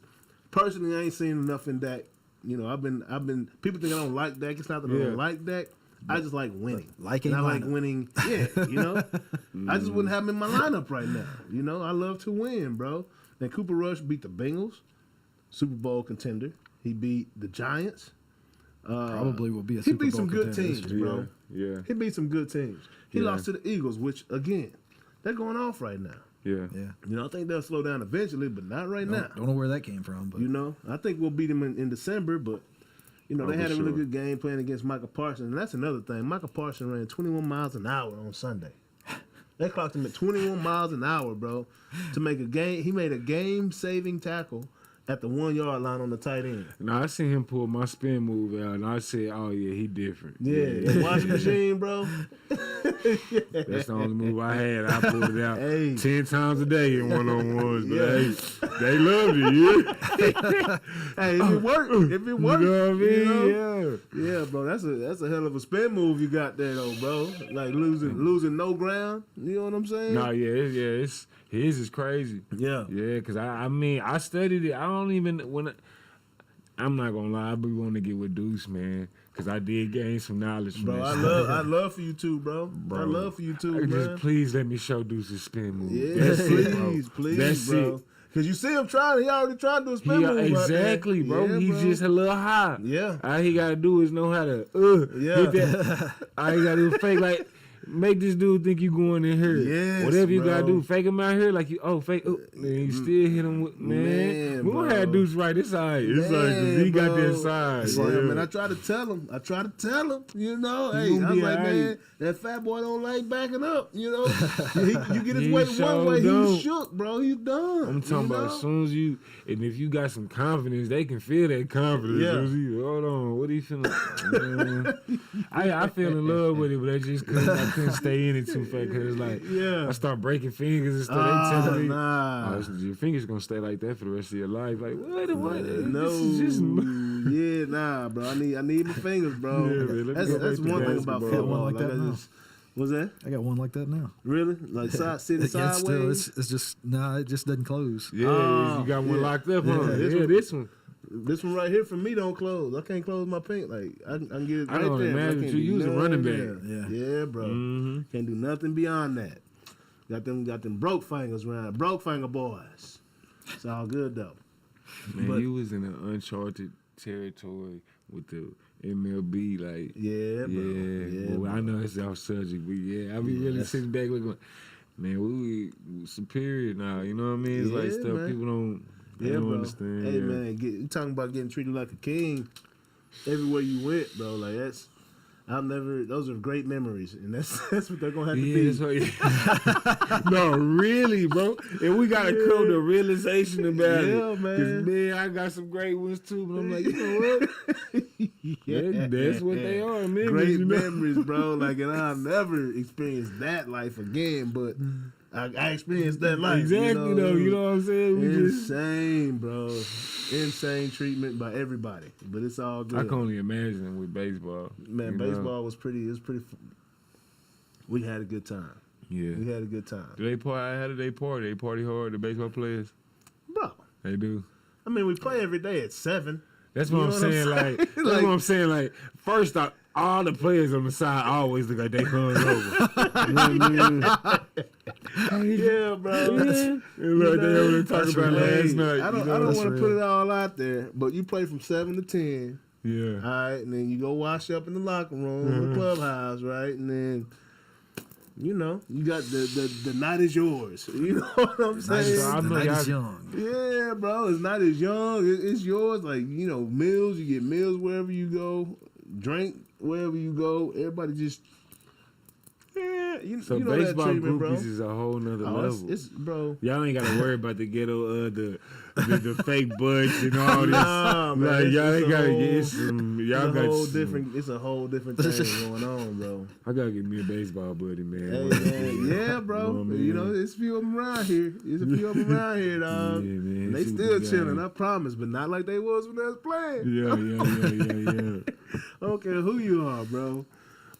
personally, I ain't seen enough in Dak. You know, I've been. People think I don't like Dak. It's not that I Yeah. don't like Dak. I just like winning. Like and a I like lineup. winning. Yeah, you know. I just wouldn't have him in my lineup right now. You know, I love to win, bro. And Cooper Rush beat the Bengals, Super Bowl contender. He beat the Giants. probably will be a He Super beat Bowl some good contender this teams, year. bro. Yeah. He beat some good teams. He Yeah. lost to the Eagles, which again, they're going off right now. Yeah. Yeah, You know, I think they'll slow down eventually, but not right now. don't know where that came from, but You know, I think we'll beat them in December, but you know, Oh, they had for a really sure. good game playing against Michael Parsons, and that's another thing. Michael Parsons ran 21 miles an hour on Sunday. They clocked him at 21 miles an hour, bro, to make a game. He made a game-saving tackle at the 1 yard line on the tight end. Now I seen him pull my spin move out, and I said, "Oh yeah, he different." Yeah, the washing machine, bro. That's the only move I had. I pulled it out Hey. 10 times a day in one-on-ones. But Yeah. hey, they loved it. Yeah. Hey, if it worked, if it worked, You know what I mean? you know? Yeah. Yeah, bro, that's a hell of a spin move you got there, though, bro. Like losing no ground. You know what I'm saying? No, it's his is crazy. Yeah. Yeah, because I mean, I studied it. I don't even, I'm not going to lie, I be wanting to get with Deuce, man, because I did gain some knowledge from Bro, that I shit. love for you too, bro. I Bro. love for you too, Just man. please let me show Deuce's spin move. Yeah, That's it, bro. please, That's bro. it. Because you see him trying. He already tried to do a spin He, move. right exactly, there. bro. Yeah, He's just a little high. Yeah. All he gotta do is know how to Yeah. hit that. All he gotta do is fake like make this dude think you going in here. Yes, Whatever you gotta bro. do, fake him out here like you fake. Oh, man, you still hit him with Man, we gonna bro. have Deuce right this side. It's like 'cause he got that side. Yeah, man. I try to tell him. You know, He hey, gonna I was be like, alright. man, that fat boy don't like backing up. You know, you get his He weight sure one way, don't. he's shook, bro. He's done. I'm talking you about know? as soon as you, and if you got some confidence, they can feel that confidence. Yeah. As soon as you, hold on, what are you feeling? Man, I feel in love with it, but I just couldn't stay in it too fast because like Yeah. I start breaking fingers and stuff. They telling me, nah. oh, your fingers gonna stay like that for the rest of your life. Like what? No, This is just yeah, nah, bro. I need my fingers, bro. Yeah, man, let me go That's back to one thing about basketball. football. One like that I now. just, what's that? I got one like that now. Really? Like sitting Yeah, it's still, sideways? it's just no, it just doesn't close. yeah. You got one yeah. locked up, Yeah, huh? this Yeah, one- this one. This one right here for me don't close. I can't close my pink. Like I can get it I right don't there. but imagine can't you do use a nothing running there. back. Yeah, bro. Mm-hmm. Can't do nothing beyond that. Got them broke fingers around. Broke finger boys. It's all good though. Man, But- you was in an uncharted territory with the MLB, like Yeah, bro. yeah. Well, bro. I know it's off subject, but yeah, I be really that's- sitting back looking. Man, we superior now. You know what I mean? It's like Yeah, stuff man. people don't. They Yeah, don't bro. understand. Hey yeah. man, you talking about getting treated like a king everywhere you went, bro. Like those are great memories, and that's what they're gonna have to Yeah, be. that's what, no, really, bro. And we gotta come to a realization about Yeah, it. man. 'Cause, man, I got some great ones too, but I'm like, you know what? That's what they are, memories. Great you know? memories, bro. Like, and I'll never experience that life again. But I experienced that life. Exactly, you know what I'm saying? We just, Insane, bro. Insane treatment by everybody, but it's all good. I can only imagine with baseball. Man, you know? baseball was pretty. It was pretty. We had a good time. Yeah. We had a good time, Do they party? How do they party? They party hard, the baseball players? bro. They do. I mean, we play every day at 7. That's what You I'm know what I'm saying. saying? Like, that's Like- what I'm saying. Like, first off, all the players on the side always look like they hungover. You know what I mean? Yeah, bro. Yeah. Like they over there talking about last night. I don't, you know? I don't That's want to real. put it all out there, but you play from 7 to 10, Yeah. all right, and then you go wash up in the locker room, the clubhouse, right, and then. You know, you got the night is yours. You know what I'm Night saying? is, I the know night y'all- is young. Yeah, bro. It's not as young. It's yours. Like, you know, meals. You get meals wherever you go. Drink wherever you go. Everybody just. Yeah, So you know baseball that treatment, bro. groupies is a whole nother Oh, level. it's bro. Y'all ain't got to worry about the ghetto, the fake butts and all this. Nah, man. Like, y'all it's ain't a got to whole- get some. Y'all It's a got whole some, different. It's a whole different thing going on, bro. I gotta get me a baseball buddy, man. Hey, One of these man, days. yeah, bro. You know what I You know, mean? it's a few of them around here. There's a few of them around here, dog. Yeah, man. And they See what still they chilling, got. I promise, but not like they was when they was playing. Yeah. I don't care who you are, bro.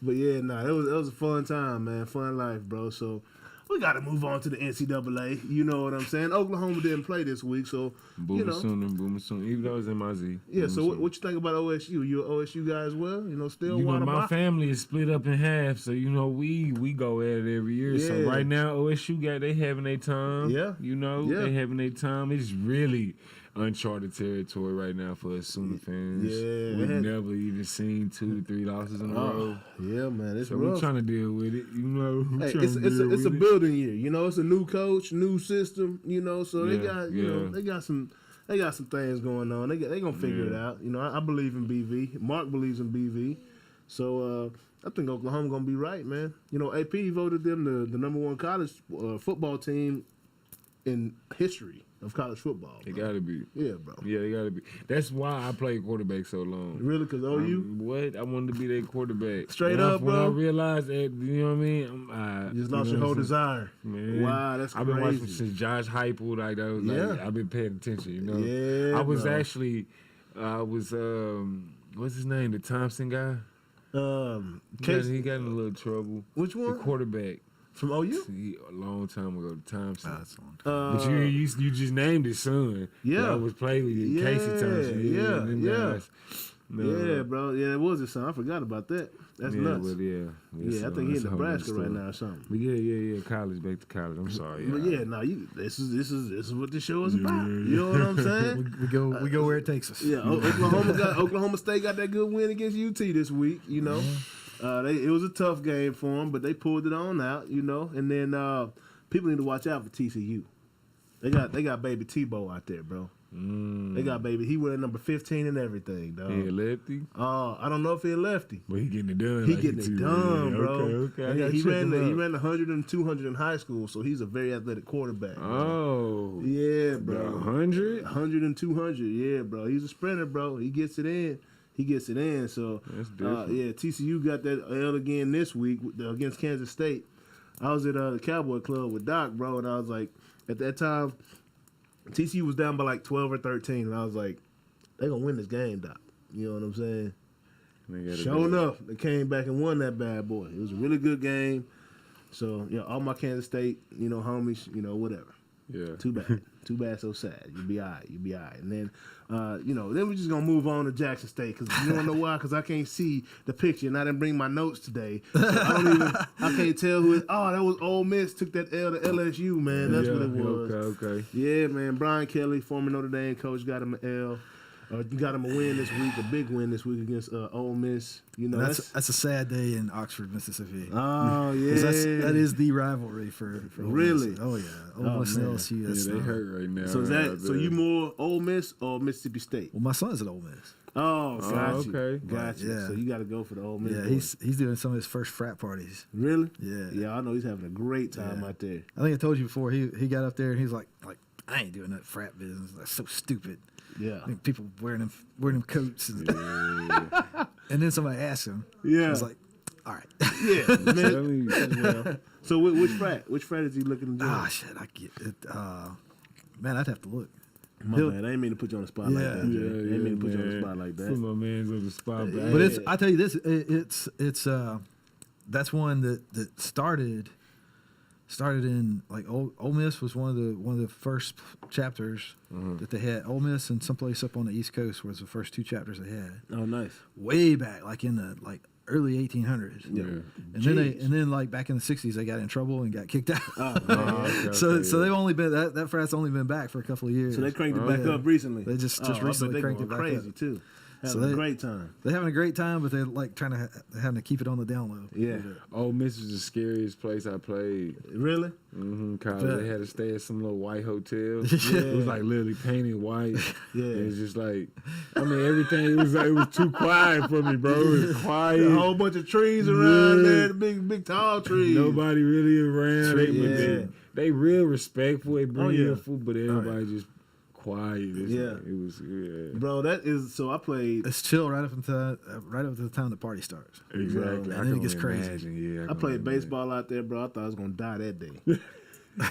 But yeah, it was a fun time, man. Fun life, bro. So we got to move on to the NCAA. You know what I'm saying? Oklahoma didn't play this week, so Boomer soon. Even though it's in my Z. yeah. So what you think about OSU? You an OSU guy as well? You know, still You know, water my bottle? family is split up in half, so you know we go at it every year. So Yeah. right now OSU they having their time. Yeah. You know, Yeah. they having their time. It's really uncharted territory right now for us Sooner fans. Yeah. We've never even seen 2-3 losses in a row. Yeah, man, it's So rough. we're trying to deal with it, you know. Hey, it's a building year, you know. It's a new coach, new system, you know. So they got they got some things going on. They gonna figure it out. You know, I believe in BV. Mark believes in BV. So I think Oklahoma gonna be right, man. You know, AP voted them the number 1 college football team in history of college football. They bro. gotta be. Yeah, bro. Yeah, they gotta be. That's why I played quarterback so long. Really? Because OU? What? I wanted to be their quarterback. Straight When up, when I bro? realized that, you know what I mean? You just lost your whole desire. Man, Wow, that's I've been watching crazy. since Josh Heupel. Like that was like, Yeah. I've been paying attention. You know. Yeah, I was bro. actually, what's his name? The Thompson guy. He got in a little trouble. Which The one? quarterback. From OU? A long time ago, Thompson. That's on. But you just named his son. Yeah. That was played with you, Casey Thompson. Yeah, them yeah. guys. No. Yeah, bro. Yeah, it was his son. I forgot about that. That's yeah, nuts. But yeah, Yeah, I think he's in Nebraska right now or something. But yeah, college, back to college. I'm sorry. But yeah, no, this is what this show is about. You know what I'm saying? We go where it takes us. Yeah, Oklahoma State got that good win against UT this week. You know, it was a tough game for them, but they pulled it on out. You know, and then people need to watch out for TCU. They got baby Tebow out there, bro. They got baby. He wearing number 15 and everything, dog. Yeah, lefty. I don't know if he a lefty. But he getting it done. He like getting too, it done, yeah. bro. Okay. I And gotta he check ran him the out. 100 and 200 in high school, so he's a very athletic quarterback. Bro. Oh. Yeah, bro. 100? 100 and 200, yeah, bro. He's a sprinter, bro. He gets it in. So That's different. yeah, TCU got that L again this week against Kansas State. I was at the Cowboy Club with Doc, bro, and I was like, at that time, TCU was down by like 12 or 13, and I was like, they gonna win this game, Doc. You know what I'm saying? Sure enough, they came back and won that bad boy. It was a really good game. So, all my Kansas State, homies, whatever. Yeah. Too bad. Too bad, so sad. You'll be all right. And then, then we're just going to move on to Jackson State because you don't know why, because I can't see the picture and I didn't bring my notes today. So I can't tell who it. Oh, that was Ole Miss took that L to LSU, man. That's what it was. Okay. Yeah, man. Brian Kelly, former Notre Dame coach, got him an L. Got him a win this week, a big win this week against Ole Miss. That's a sad day in Oxford, Mississippi. Oh, yeah. 'Cause that is the rivalry for Ole Really? Miss. Oh yeah, Ole Miss and man. LSU. Yeah, That's they not- hurt right now. So you more Ole Miss or Mississippi State? Well, my son's at Ole Miss. Oh, gotcha. okay. Gotcha. Yeah. So you got to go for the Ole Miss. Yeah, boys. he's doing some of his first frat parties. Really? Yeah. Yeah, I know he's having a great time Yeah. out there. I think I told you before. He got up there and he's like I ain't doing that frat business. That's so stupid. Yeah. I think people wearing them coats and, and then somebody asked him. Yeah. I was like, All right. Yeah, man. Telling you. Well, so which frat is he looking to do? Ah, shit, I get it. Man, I'd have to look. My bad. I ain't mean to put you on the spot like that, Jay. I ain't mean to put you on the spot like Put that. my man's on the spot, but But it's, I tell you this, it's that's one that started in like Ole Miss was one of the first chapters that they had. Ole Miss and someplace up on the East Coast was the first 2 chapters they had. Oh, nice. Way back, like in the early 1800s. Yeah. And then like back in the 60s they got in trouble and got kicked out. okay, so okay, they've only been that frat's only been back for a couple of years. So they cranked it back up recently. They just I bet recently they cranked it going back crazy up. too. So Having a great time. They're having a great time, but they're like having to keep it on the down low. Yeah. Ole Miss was the scariest place I played. Really? College, they had to stay at some little white hotel. Yeah. It was like literally painted white. Yeah. And it's just like, I mean, everything it was too quiet for me, bro. It was quiet. A whole bunch of trees around Yeah. there, the big tall trees. Nobody really around. Yeah. They real respectful. They bring yeah. you food, but everybody just quiet. It's Yeah. like, it was Bro, that is so I played It's chill right up until the time the party starts. exactly. And then it gets crazy. Yeah, I played baseball out there, bro. I thought I was gonna die that day.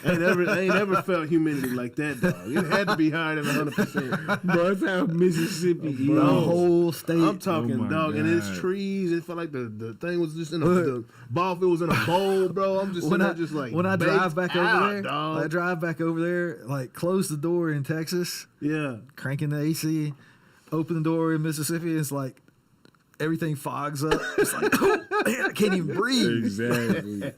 I ain't ever felt humidity like that, dog. It had to be higher than 100%. Bro, that's how Mississippi is. The whole state. I'm talking, Oh my dog, and it's God. trees. It felt like the thing was just in the ball field was in a bowl, bro. I'm just sitting there just like when I drive back baked over out, there, dog. I drive back over there, like close the door in Texas, Yeah, cranking the AC, open the door in Mississippi. It's like everything fogs up. It's like, oh, man, I can't even breathe. Exactly.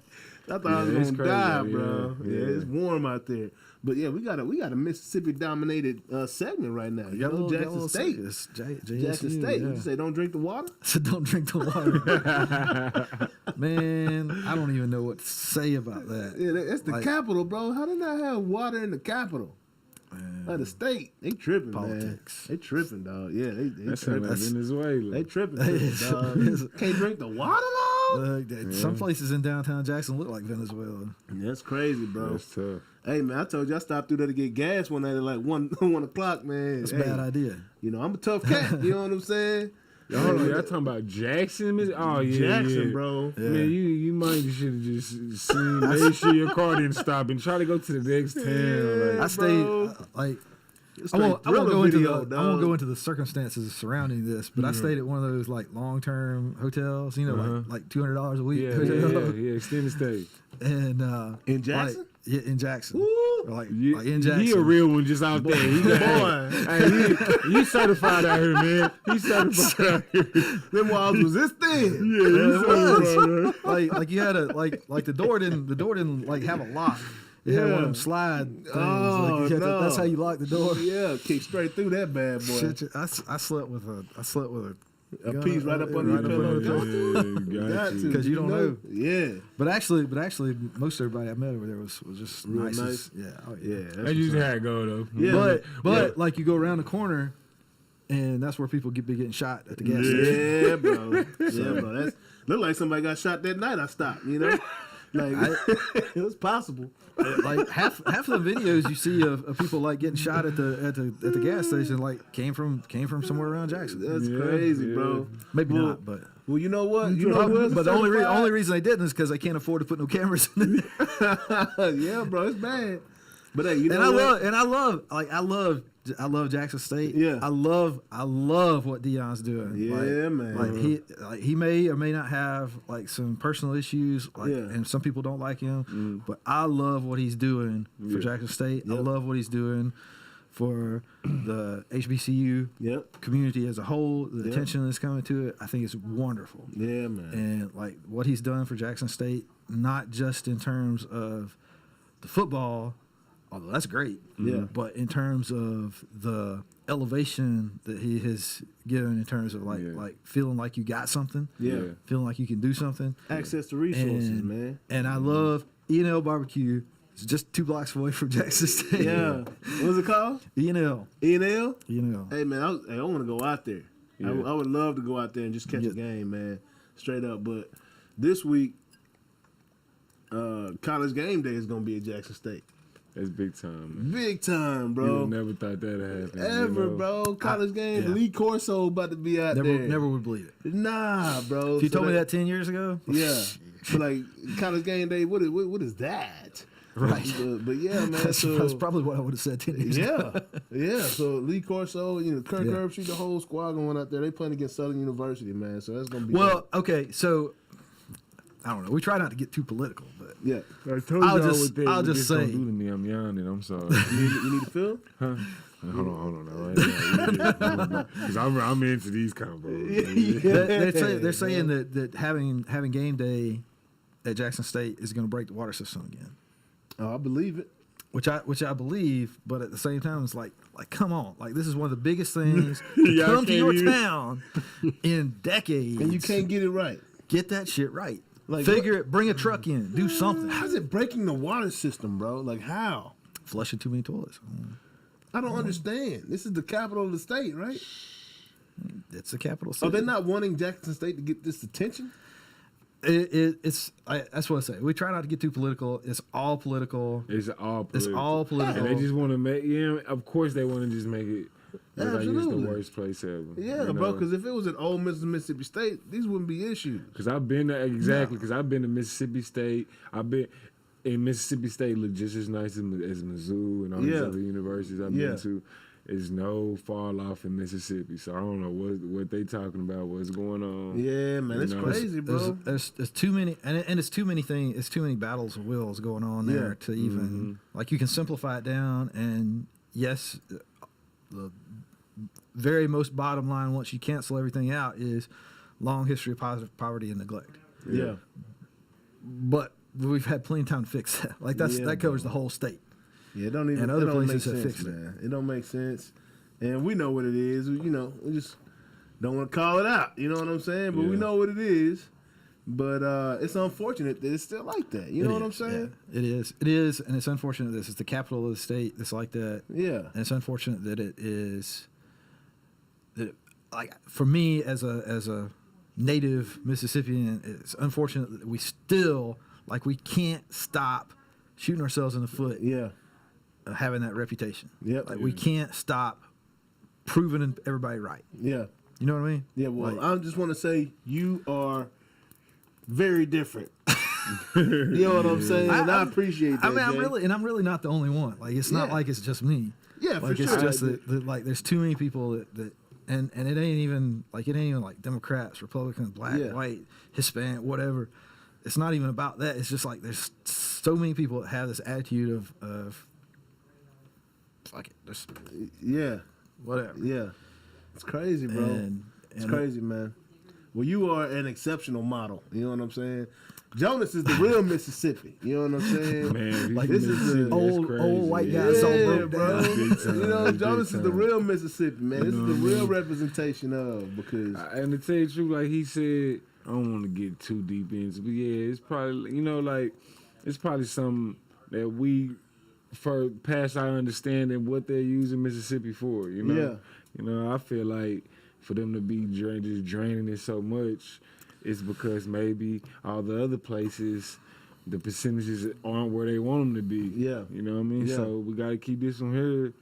I thought I was it's gonna crazy, die, yeah, bro. Yeah, yeah. it's warm out there. But yeah, we got a Mississippi dominated segment right now. You know, Jackson State. Jackson State. Yeah. You say don't drink the water? So don't drink the water. Man, I don't even know what to say about that. Yeah, that's the Like, capital, bro. How did not have water in the capital? Like the state, they tripping, Politics. man. They tripping, dog. Yeah, they That's tripping. like Venezuela. They tripping, It's- dog. Can't drink the water, dog. Some places in downtown Jackson look like Venezuela. That's crazy, bro. That's tough. Hey, man, I told you I stopped through there to get gas one night at like 1 o'clock, man. That's a Hey, bad idea. You know, I'm a tough cat. You know what I'm saying? Y'all talking about Jackson? Oh, yeah. Jackson, yeah. bro. Yeah. Man, you might should have just seen, made sure your car didn't stop and try to go to the next town. I Like, stayed like It's I won't straight go into video, the I won't dog. go into the circumstances surrounding this, but I stayed at one of those like long term hotels, you know, like $200 a week. yeah, hotel. yeah, extended stay. And In Jackson? like, yeah, in Jackson. Woo! Or like You, in Jackson. He a real one just out there. He got, Boy. hey, he certified out here, man. He certified out here. Them walls was this thin. Yeah, he it certified. was. like you had a like the door didn't like have a lock. It had one of them slide things. Oh, like you had no. that's how you lock the door. Yeah, kick straight through that bad boy. Shit, I slept with a A gun piece right up under right your pillow. under Yeah, Got got to, you. 'Cause you don't know. Yeah. But actually, most everybody I met over there was just Real nice. nice? Yeah, oh, Yeah. yeah. That's That's usually how it go, though. Yeah. But like you go around the corner, and that's where people be getting shot at the gas station. Yeah, bro. Yeah, bro. That's look like somebody got shot that night. I stopped. You know, like it was possible. Like half of the videos you see of people like getting shot at the gas station like came from somewhere around Jackson. That's Yeah, crazy, yeah. bro. Maybe Well, not, but Well, you know what? You know who but the only reason they didn't is because they can't afford to put no cameras in it. Yeah, bro, it's bad. But hey, you know And what? I love Jackson State. Yeah. I love what Deion's doing. Yeah, man. Like he may or may not have like some personal issues, like, Yeah. and some people don't like him. But I love what he's doing for Jackson State. I Yep. love what he's doing for the HBCU Yep. community as a whole. The Yep. attention that's coming to it, I think it's wonderful. Yeah, man. And like what he's done for Jackson State, not just in terms of the football, although that's great. Yeah. But in terms of the elevation that he has given in terms of like feeling like you got something, Yeah. feeling like you can do something. Access to resources, And, man. and I love E&L Barbecue. It's just 2 blocks away from Jackson State. Yeah. What's it called? E&L. E&L? E&L. Hey, man, I want to go out there. Yeah. I would love to go out there and just catch Yeah. a game, man. Straight up. But this week, college game day is going to be at Jackson State. That's big time, man. Big time, You bro. would never thought that'd happen. Ever, bro. College game. Lee Corso about to be out there. Never would believe it. Nah, bro. If you told me that 10 years ago, Yeah. But like college game day, what is that? right? But yeah, man. That's probably what I would have said 10 years ago. Yeah. So Lee Corso, Kirk Herbstreit, the whole squad going out there. They playing against Southern University, man. So that's gonna be Well, okay, so I don't know. We try not to get too political, but yeah. I told I'll y'all just- what they I'll what just this gonna say- do to me. I'm yawning. I'm sorry. You need to feel? Huh? Hold on, all right? Because I'm into these combos. they're saying that having game day at Jackson State is going to break the water system again. Oh, I believe it. Which I believe, but at the same time, it's like come on, like this is one of the biggest things to Y'all come to can't your even- town in decades, And you can't get it right. get that shit right. Like, Figure it, bring a truck in, do something. How's it breaking the water system, bro? Like how? Flushing too many toilets. I don't understand. This is the capital of the state, right? It's the capital Are city. they not wanting Jackson State to get this attention? That's what I say. We try not to get too political. It's all political. It's all political. It's all political. And they just want to make, of course they want to just make it look like it's the Absolutely. worst place ever. Yeah, bro. Because if it was at Ole Miss, Mississippi State, these wouldn't be issues. Because I've been to, because I've been to Mississippi State. I've been, and Mississippi State look just as nice as Mizzou and all these other universities I've been to. There's no fall off in Mississippi, so I don't know what they talking about, what's going on. Yeah, man, it's crazy, bro. There's too many, and it's too many things. It's too many battles of wills going on there to even like you can simplify it down. And yes, the very most bottom line, once you cancel everything out, is long history of positive poverty and neglect. Yeah. But we've had plenty of time to fix that. Like that covers the whole state. Yeah, it don't even. And other it don't make places have sense, fixed it. man. It don't make sense, and we know what it is. We just don't want to call it out. You know what I'm saying? But we know what it is. But it's unfortunate that it's still like that. You know what I'm saying? Yeah, it is. It is, and it's unfortunate that it's the capital of the state that's like that. Yeah. And it's unfortunate that it is. That like for me as a native Mississippian, it's unfortunate that we still we can't stop shooting ourselves in the foot. Yeah. Having that reputation. Yep. We can't stop proving everybody right. Yeah. You know what I mean? Yeah. Well, I just want to say you are very different. You know what I'm saying? And I appreciate that. I mean, Jay. I'm really not the only one. Like, it's not like it's just me. Yeah, for like sure. it's just that there's too many people that and it ain't even like Democrats, Republicans, black, white, Hispanic, whatever. It's not even about that. It's just like there's so many people that have this attitude of fuck it, just whatever. Yeah. It's crazy, bro. It's crazy, man. Well, you are an exceptional model. You know what I'm saying? Jonas is the real Mississippi. You know what I'm saying? Man, Like this is Mississippi, the that's old crazy. white Yeah. guys all Yeah, broke bro. down. Big time, You know, big Jonas is the time. real Mississippi, man. This is know the what I real mean? representation of because And to tell you the truth, like he said, I don't want to get too deep into, but yeah, it's probably, it's probably something that we, for past our understanding what they're using Mississippi for, you know? I feel like for them to be just draining it so much, it's because maybe all the other places, the percentages aren't where they want them to be. Yeah. You know what I mean? Yeah. So we got to keep this one here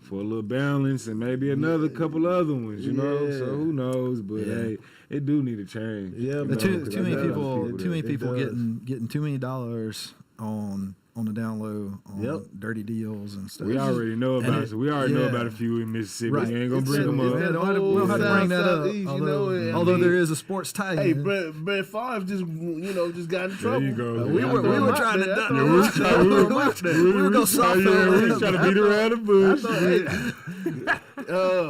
for a little balance and maybe another couple other ones, you know? Yeah. So who knows? But hey, it do need to change. Yeah, you but know, Too 'cause many I know people, that- too many it people does. getting too many dollars on the down low on dirty deals and stuff. We already know And about it- it. We already know yeah. about a few in Mississippi. Right. We ain't gonna It's bring that- them it's up. that we don't have to whole bring that up. Southeast, you know, and I Although mean- there is a sports tie. hey, Brett Favre just got in trouble. There you go. we Yeah, were I thought- trying to I done- thought- Yeah, we were trying- we were gonna soft yeah, that we one was up. trying to beat around the bush.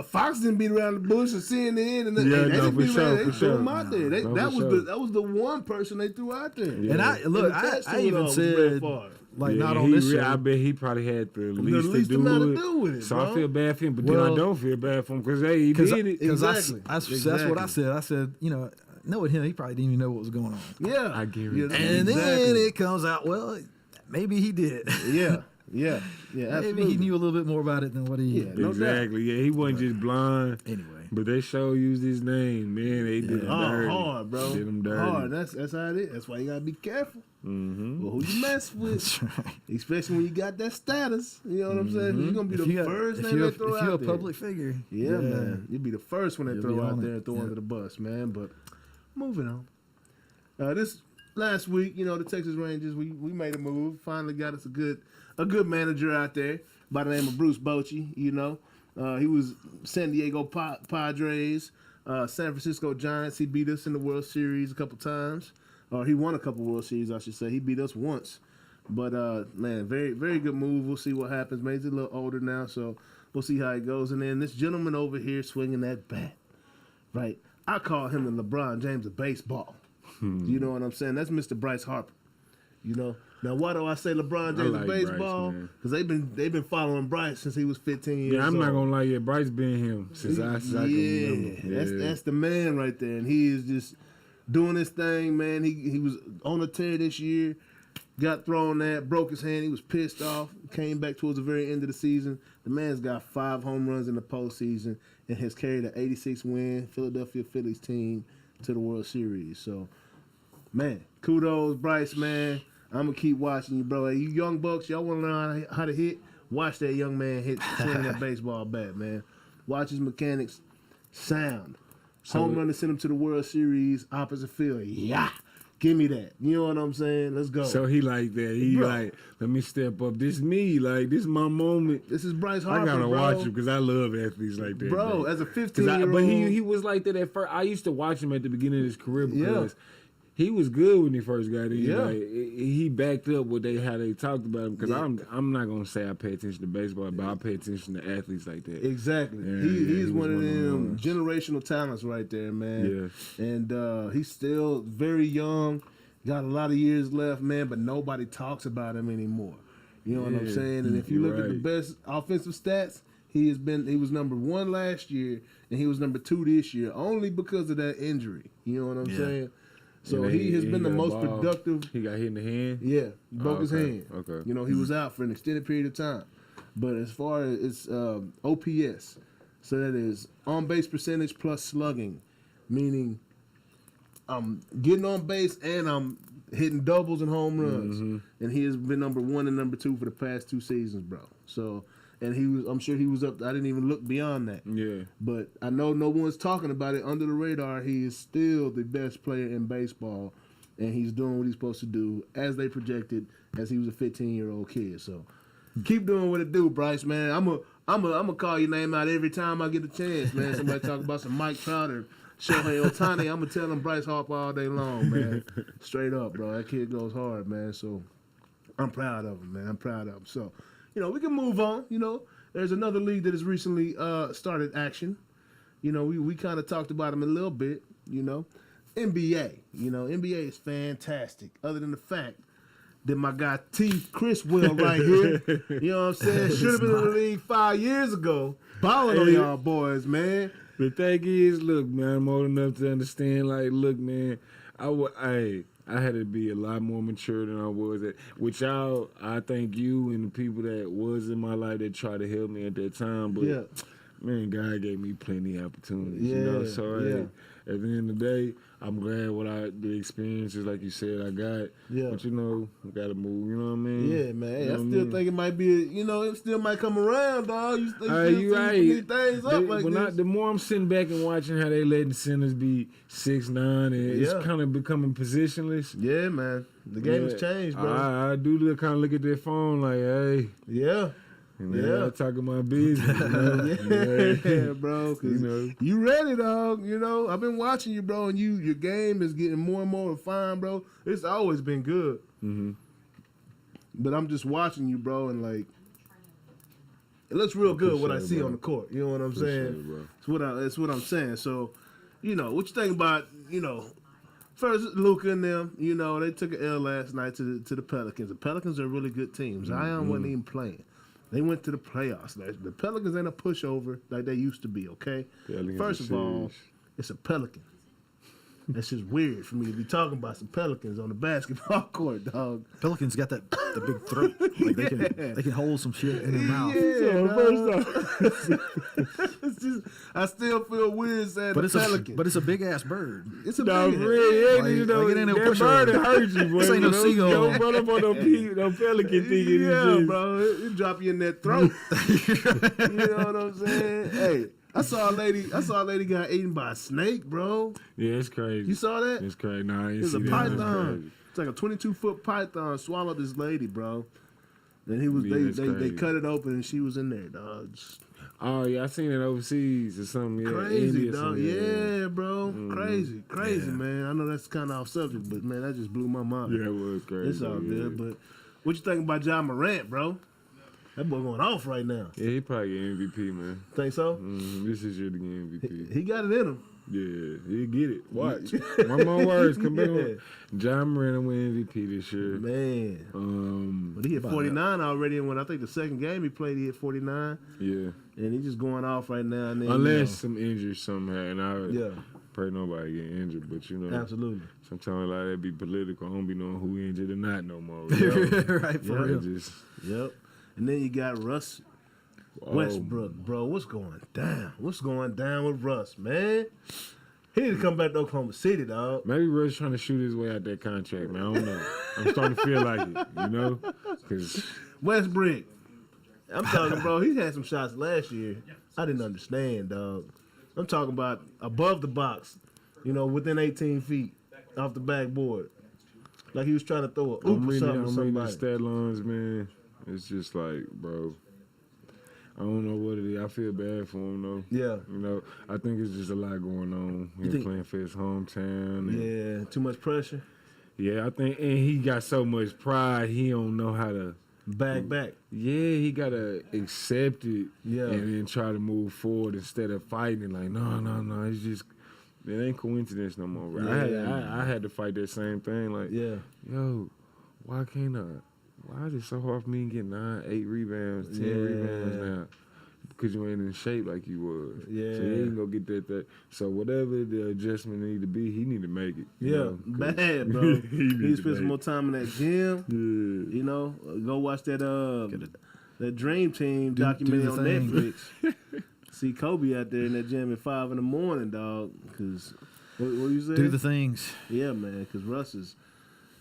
Fox didn't beat around the bush and CNN and they Yeah, didn't no, beat for around. sure, They for threw sure. him out there. No, That for was sure. that was the one person they threw out there. Yeah. And I even said like not on this I show. bet he probably had the least, least to amount to do do with it, So bro. I feel bad for him, but then Well, I don't feel bad for him because he did it. Because Exactly. that's what I said. I said, knowing him, he probably didn't even know what was going on. Yeah, I guarantee. And then exactly. it comes out, well, maybe he did. Yeah, absolutely. Maybe he knew a little bit more about it than what he. Yeah. No doubt. Exactly. Yeah, he wasn't just blind. Anyway, But they sure used his name, man. They did him dirty. hard, bro. Did him dirty. Hard. That's how it is. That's why you gotta be careful. Well, who you mess with? That's right. Especially when you got that status. You know what I'm saying? You're going to be If the you got- first if name you're, they throw if out you're a there. public figure, Yeah, man. You'll be the first one they You'll throw be out on there it. and throw Yeah. under the bus, man. But moving on. This last week, the Texas Rangers, we made a move. Finally got us a good manager out there by the name of Bruce Bochy. He was San Diego Padres, San Francisco Giants. He beat us in the World Series a couple times. Or he won a couple World Series, I should say. He beat us once. But, man, very, very good move. We'll see what happens. Man, he's a little older now, so we'll see how it goes. And then this gentleman over here swinging that bat, right? I call him the LeBron James of baseball. You know what I'm saying? That's Mr. Bryce Harper. Now why do I say LeBron James like of Bryce, baseball? man. Because they've been following Bryce since he was 15 years old. Yeah, I'm not gonna lie. Yeah, Bryce been him since I can remember. Yeah. That's the man right there, and he is just doing his thing, man. He was on a tear this year, got thrown at, broke his hand. He was pissed off. Came back towards the very end of the season. The man's got 5 home runs in the postseason and has carried an 86-win Philadelphia Phillies team to the World Series. So, man, kudos, Bryce, man. I'm going to keep watching you, bro. Hey, you young bucks, y'all want to learn how to hit? Watch that young man swing that baseball bat, man. Watch his mechanics sound. Home run to send him to the World Series, opposite field. Yeah. Give me that. You know what I'm saying? Let's go. So he like that. He Bro. like, let me step up. This me. Like, this my moment. This is Bryce Harper, I gotta bro. watch him because I love athletes like that. Bro, as a 15-year-old. But he was like that at first. I used to watch him at the beginning of his career because he was good when he first got in. Yeah. Like, he backed up how they talked about him. Because I'm not gonna say I pay attention to baseball, but I pay attention to athletes like that. Exactly. Yeah, He's he one of was them generational talents right there, man. Yeah. And he's still very young, got a lot of years left, man, but nobody talks about him anymore. You know what I'm Yeah, saying? And if you you're look at the right. best offensive stats, he was number 1 last year, and he was number 2 this year, only because of that injury. You know what I'm saying? So And he has been the got a most ball. productive. He got hit in the hand. Yeah, broke his okay, hand. okay. He was out for an extended period of time. But as far as it's OPS, so that is on base percentage plus slugging, meaning I'm getting on base and I'm hitting doubles and home runs. And he has been number 1 and number 2 for the past 2 seasons, bro. So, and I'm sure he was up. I didn't even look beyond that. Yeah. But I know no one's talking about it under the radar. He is still the best player in baseball, and he's doing what he's supposed to do as they projected as he was a 15-year-old kid. So keep doing what it do, Bryce, man. I'm a call your name out every time I get a chance, man. Somebody talk about some Mike Trout or Shohei Ohtani, I'm gonna tell him Bryce Harper all day long, man. Straight up, bro. That kid goes hard, man. So I'm proud of him, man. I'm proud of him. So, we can move on. There's another league that has recently started action. We kind of talked about him a little bit. NBA. NBA is fantastic. Other than the fact that my guy Criswell right here, you know what I'm saying, should have been in the league 5 years ago. Balling on y'all boys, man. The thing is, look, man, I'm old enough to understand. Like, look, man, I had to be a lot more mature than I was. With y'all, I thank you and the people that was in my life that tried to help me at that time. But, man, God gave me plenty of opportunities, So, at the end of the day, I'm glad the experiences, like you said, I got. Yeah. But, we got to move, you know what I mean? Yeah, man. You know I what I still mean? think it might be, it still might come around, dog. You right. these things up like this. The more I'm sitting back and watching how they letting centers be 6'9", and it's kind of becoming positionless. Yeah, man. The game has changed, bro. I do kind of look at their phone like, hey. Yeah. I'm talking my business. Yeah, bro. Cause you ready, dog. I've been watching you, bro, and your game is getting more and more refined, bro. It's always been good. Mm-hmm. But I'm just watching you, bro, and like, it looks real good what I see on the court. You know what I'm saying? It's what I'm saying. So, what you think about, first Luka and them, they took an L last night to the Pelicans. The Pelicans are a really good team. Zion wasn't even playing. They went to the playoffs. The Pelicans ain't a pushover like they used to be, okay? First of all, it's a Pelican. That's just weird for me to be talking about some Pelicans on the basketball court, dog. Pelicans got the big throat. Like they can hold some shit in their mouth. Yeah, first off, it's just I still feel weird saying But the it's Pelican. but it's a big ass bird. It's a No, big for real, Like- you know, like it ain't no that bird pushover. hurt you, boy. This ain't no Don't- seagull. Don't run up on no pelican thinking Yeah, it's bro, it drop you in that throat. You know what I'm saying? Hey, I saw a lady got eaten by a snake, bro. Yeah, it's crazy. You saw that? It's crazy. Nah, I ain't It's see a that. That's python. crazy. It's like a 22-foot python swallowed this lady, bro. And he was Yeah, that's they crazy. cut it open and she was in there, dog. Just Oh yeah, I seen it overseas or something. Yeah, crazy, India, dog. something, Yeah, bro. Mm-hmm. Crazy, man. I know that's kind of off subject, but man, that just blew my mind. Yeah, it was crazy. It's all yeah. good, but what you think about John Morant, bro? That boy going off right now. Yeah, he probably get MVP, man. Think so? This is year to get MVP. He got it in him. Yeah, he'll get it. Watch. One more words. Come back Yeah. on. John Morant will win MVP this year. Man. But he hit 49 already, and when I think the second game he played, he hit 49. Yeah. And he just going off right now. And then, Unless some injuries somehow, and I yeah, pray nobody get injured, but you know, absolutely. sometimes like that be political. I don't be knowing who injured or not no more. You know? Right, for Yeah. real. Just, Yep. And then you got Russ Westbrook, bro. What's going down? What's going down with Russ, man? He need to come back to Oklahoma City, dog. Maybe Russ trying to shoot his way out that contract, man. I don't know. I'm starting to feel like it, you know? Because Westbrook. I'm talking, bro. He had some shots last year. I didn't understand, dog. I'm talking about above the box, you know, within 18 feet off the backboard. Like he was trying to throw a oop I'm or reading, something to I'm reading the somebody. stat lines, man. It's just like, bro, I don't know what it is. I feel bad for him, though. Yeah. You know, I think it's just a lot going on. He's think- playing for his hometown. And Yeah, too much pressure. yeah, I think, and he got so much pride, he don't know how to. Back. Yeah, he gotta accept it, Yeah. and then try to move forward instead of fighting. Like, no, it's just it ain't coincidence no more. Bro. Yeah. I had to fight that same thing. Like, Yeah. yo, why can't I? Why is it so hard for me to get 9, 8 rebounds, 10 Yeah. rebounds now? Because you ain't in shape like you was. Yeah. So he ain't gonna get that. So whatever the adjustment need to be, he need to make it. you Yeah, know, 'cause bad, bro. he He need need to to spend some make more time in that gym. Yeah. You know, go watch that that Dream Team Do documentary the on thing. Netflix. See Kobe out there in that gym at 5 a.m, dog. Cause what you say? Do the things. Yeah, man. Cause Russ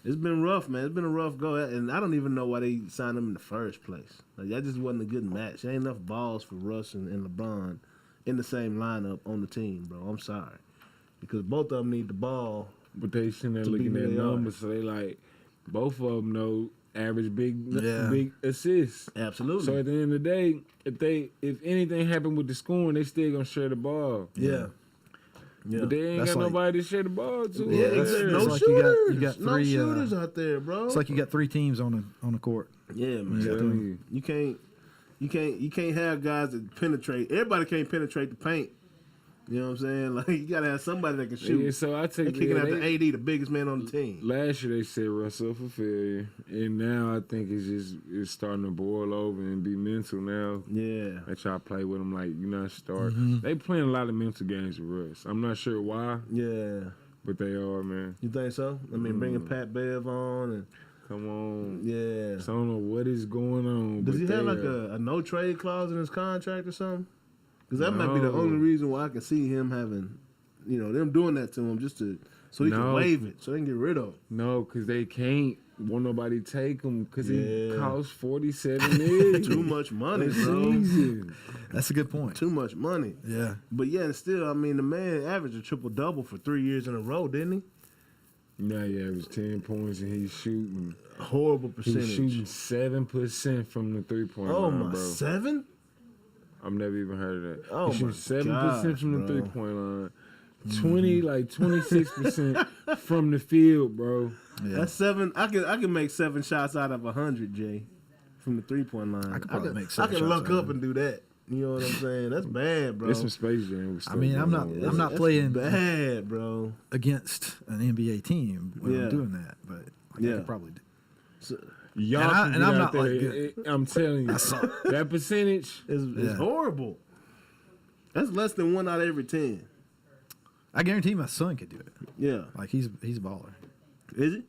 it's been rough, man. It's been a rough go, and I don't even know why they signed him in the first place. Like that just wasn't a good match. There ain't enough balls for Russ and LeBron in the same lineup on the team, bro. I'm sorry, because both of them need the ball. But they sitting there To be looking who at they are. numbers, so they like both of them know average Yeah. big assists. Absolutely. So at the end of the day, if anything happened with the scoring, they still gonna share the ball. yeah. Yeah. But they ain't That's got like- nobody to share the ball to. Yeah, over exactly. there. No It's like shooters. you got no three, shooters out there, bro. It's like you got 3 teams on the court. yeah, man. I'm telling you. You can't have guys that penetrate. Everybody can't penetrate the paint. You know what I'm saying? Like you gotta have somebody that can shoot. Yeah, so I They take kicking out they- the AD, the biggest man on the team. Last year they said Russell for failure, and now I think it's starting to boil over and be mental now. Yeah. They try to play with them like you not start. They playing a lot of mental games with Russ. I'm not sure why, Yeah. but they are, man. You think so? I mean, bringing Pat Bev on and Come on. yeah. So I don't know what is going on. Does but he have they like are- a no trade clause in his contract or something? Because that might be the No. only reason why I can see him having, them doing that to him just so he can No. waive it, so they can get rid of him. No, because they can't. Won't nobody take him because he Yeah. costs $47 million. Too much money, a bro. season. That's a good point. Too much money. Yeah. But yeah, and still, I mean, the man averaged a triple double for 3 years in a row, didn't he? Now he averaged 10 points and he's shooting. Horrible He's percentage. shooting 7% from the 3-point Oh line, my, bro. 7? I've never even heard of that. Oh, He shoots 7% gosh, from the bro. 3-point line. 26% from the field, bro. Yeah. That's 7. I can make 7 shots out of 100, Jay, from the 3-point line. I could probably make I 7 can shots look out of up and do that. You know what I'm saying? That's bad, bro. There's some Space Jam stuff. I mean, I'm not- going on. I'm not That's playing- bad, bro. Against an NBA team when Yeah. I'm doing that, but I Yeah. could probably do. Y'all And can get I'm out not, there. like, good. I'm telling you, that percentage. It's Yeah. horrible. That's less than 1 out of every 10. I guarantee my son could do it. Yeah. Like he's a baller. Is it?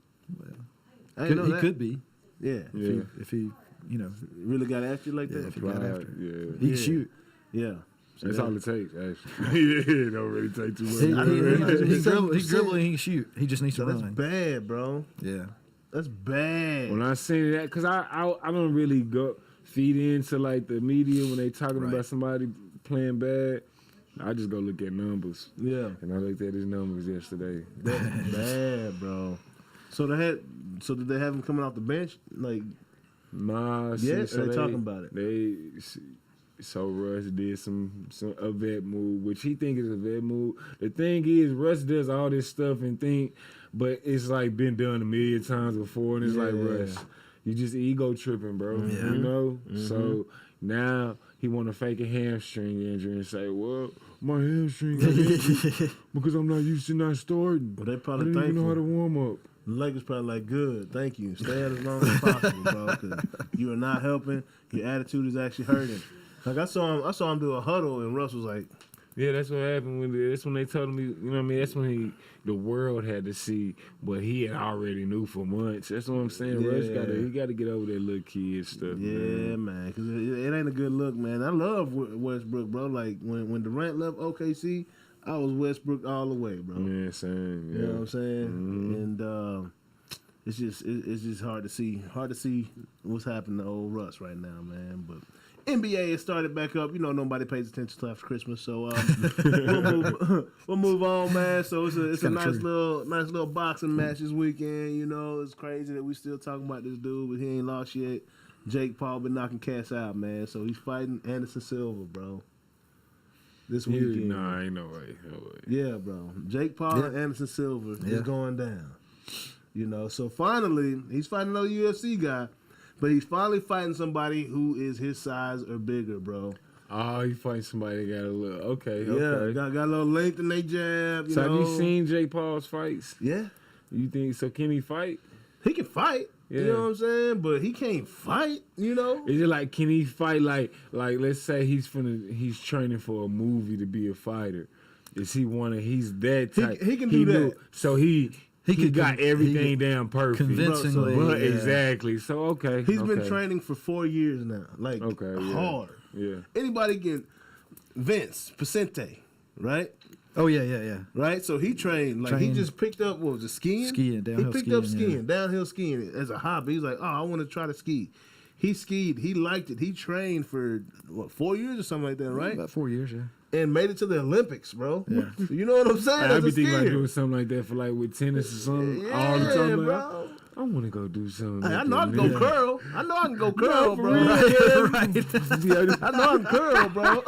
I didn't know He that. could be Yeah. Yeah. if he, you know, Really got after you like that? if he got after it. Yeah. He Yeah. can shoot. Yeah. So That's that- all it takes, actually. Yeah, it don't really take too much. He dribble and 7%. he can shoot. He just needs So to that's run. bad, bro. Yeah. That's bad. When I see that, because I don't really go feed into like the media when they talking Right. about somebody playing bad. I just go look at numbers. Yeah. And I looked at his numbers yesterday. That's bad, bro. So did they have him coming off the bench? Like, Nah, Yeah, so or they talking about it? So Russ did a vet move, which he think is a vet move. The thing is, Russ does all this stuff and think, but it's like been done a million times before, and it's like, Yeah. Russ, you just ego tripping, bro. Yeah. You know. So now he want to fake a hamstring injury and say, well, my hamstring got injured because I'm not used to not starting. well, they I probably didn't even know how to thankful. warm up. The Lakers probably like, good, thank you. Stay out as long as possible, bro, because you are not helping. Your attitude is actually hurting. Like I saw him do a huddle, and Russ was like, Yeah, that's what happened that's when they told him, you know what I mean? That's when the world had to see, but he had already knew for months. That's what I'm saying. Russ Yeah. got to get over that little kid stuff. yeah, man, because it ain't a good look, man. I love Westbrook, bro. Like when Durant left OKC, I was Westbrook all the way, bro. Yeah, same. Yeah. You know what I'm saying? Mhm. And it's just hard to see what's happening to old Russ right now, man. But NBA has started back up. You know, nobody pays attention to after Christmas, so we'll move on, man. So it's a kinda nice true. little boxing match this weekend. You know, it's crazy that we still talking about this dude, but he ain't lost yet. Jake Paul been knocking cats out, man. So he's fighting Anderson Silva, bro. This weekend. Nah, ain't no way. No way. Yeah, bro. Jake Paul Yeah. and Anderson Silva Yeah. is going down. You know, so finally, he's fighting another UFC guy, but he's finally fighting somebody who is his size or bigger, bro. Oh, you fight somebody that got a little. Okay, Yeah, okay. got a little length in their jab. You So know. have you seen Jake Paul's fights? Yeah, You think so? Can he fight? he can fight. Yeah. You know what I'm saying? But he can't fight. You know. Is it like, can he fight like let's say he's training for a movie to be a fighter? Is he he's that type? He can do that. knew- so he could got con- everything he could down perfect. convincingly, But yeah. exactly. So okay. He's been okay. training for 4 years now. Like Okay, yeah. hard. Yeah. Anybody can. Vince Pacente, right? Oh yeah. Right, so he trained he Trained- just picked up what was it, skiing? Skiing, downhill He picked up skiing, yeah. skiing, downhill skiing as a hobby. He's like, oh, I want to try to ski. He skied, he liked it. He trained for 4 years or something like that, right? About 4 years, yeah. And made it to the Olympics, bro. Yeah. You know what I'm saying? I'd As be a thinking about skier. doing something like that for like with tennis or something. Yeah, all the time, like, bro. I want to go do something. Hey, I like know I that, can go man. curl. I know I can go curl, for bro. real. Right. I know I can curl, bro.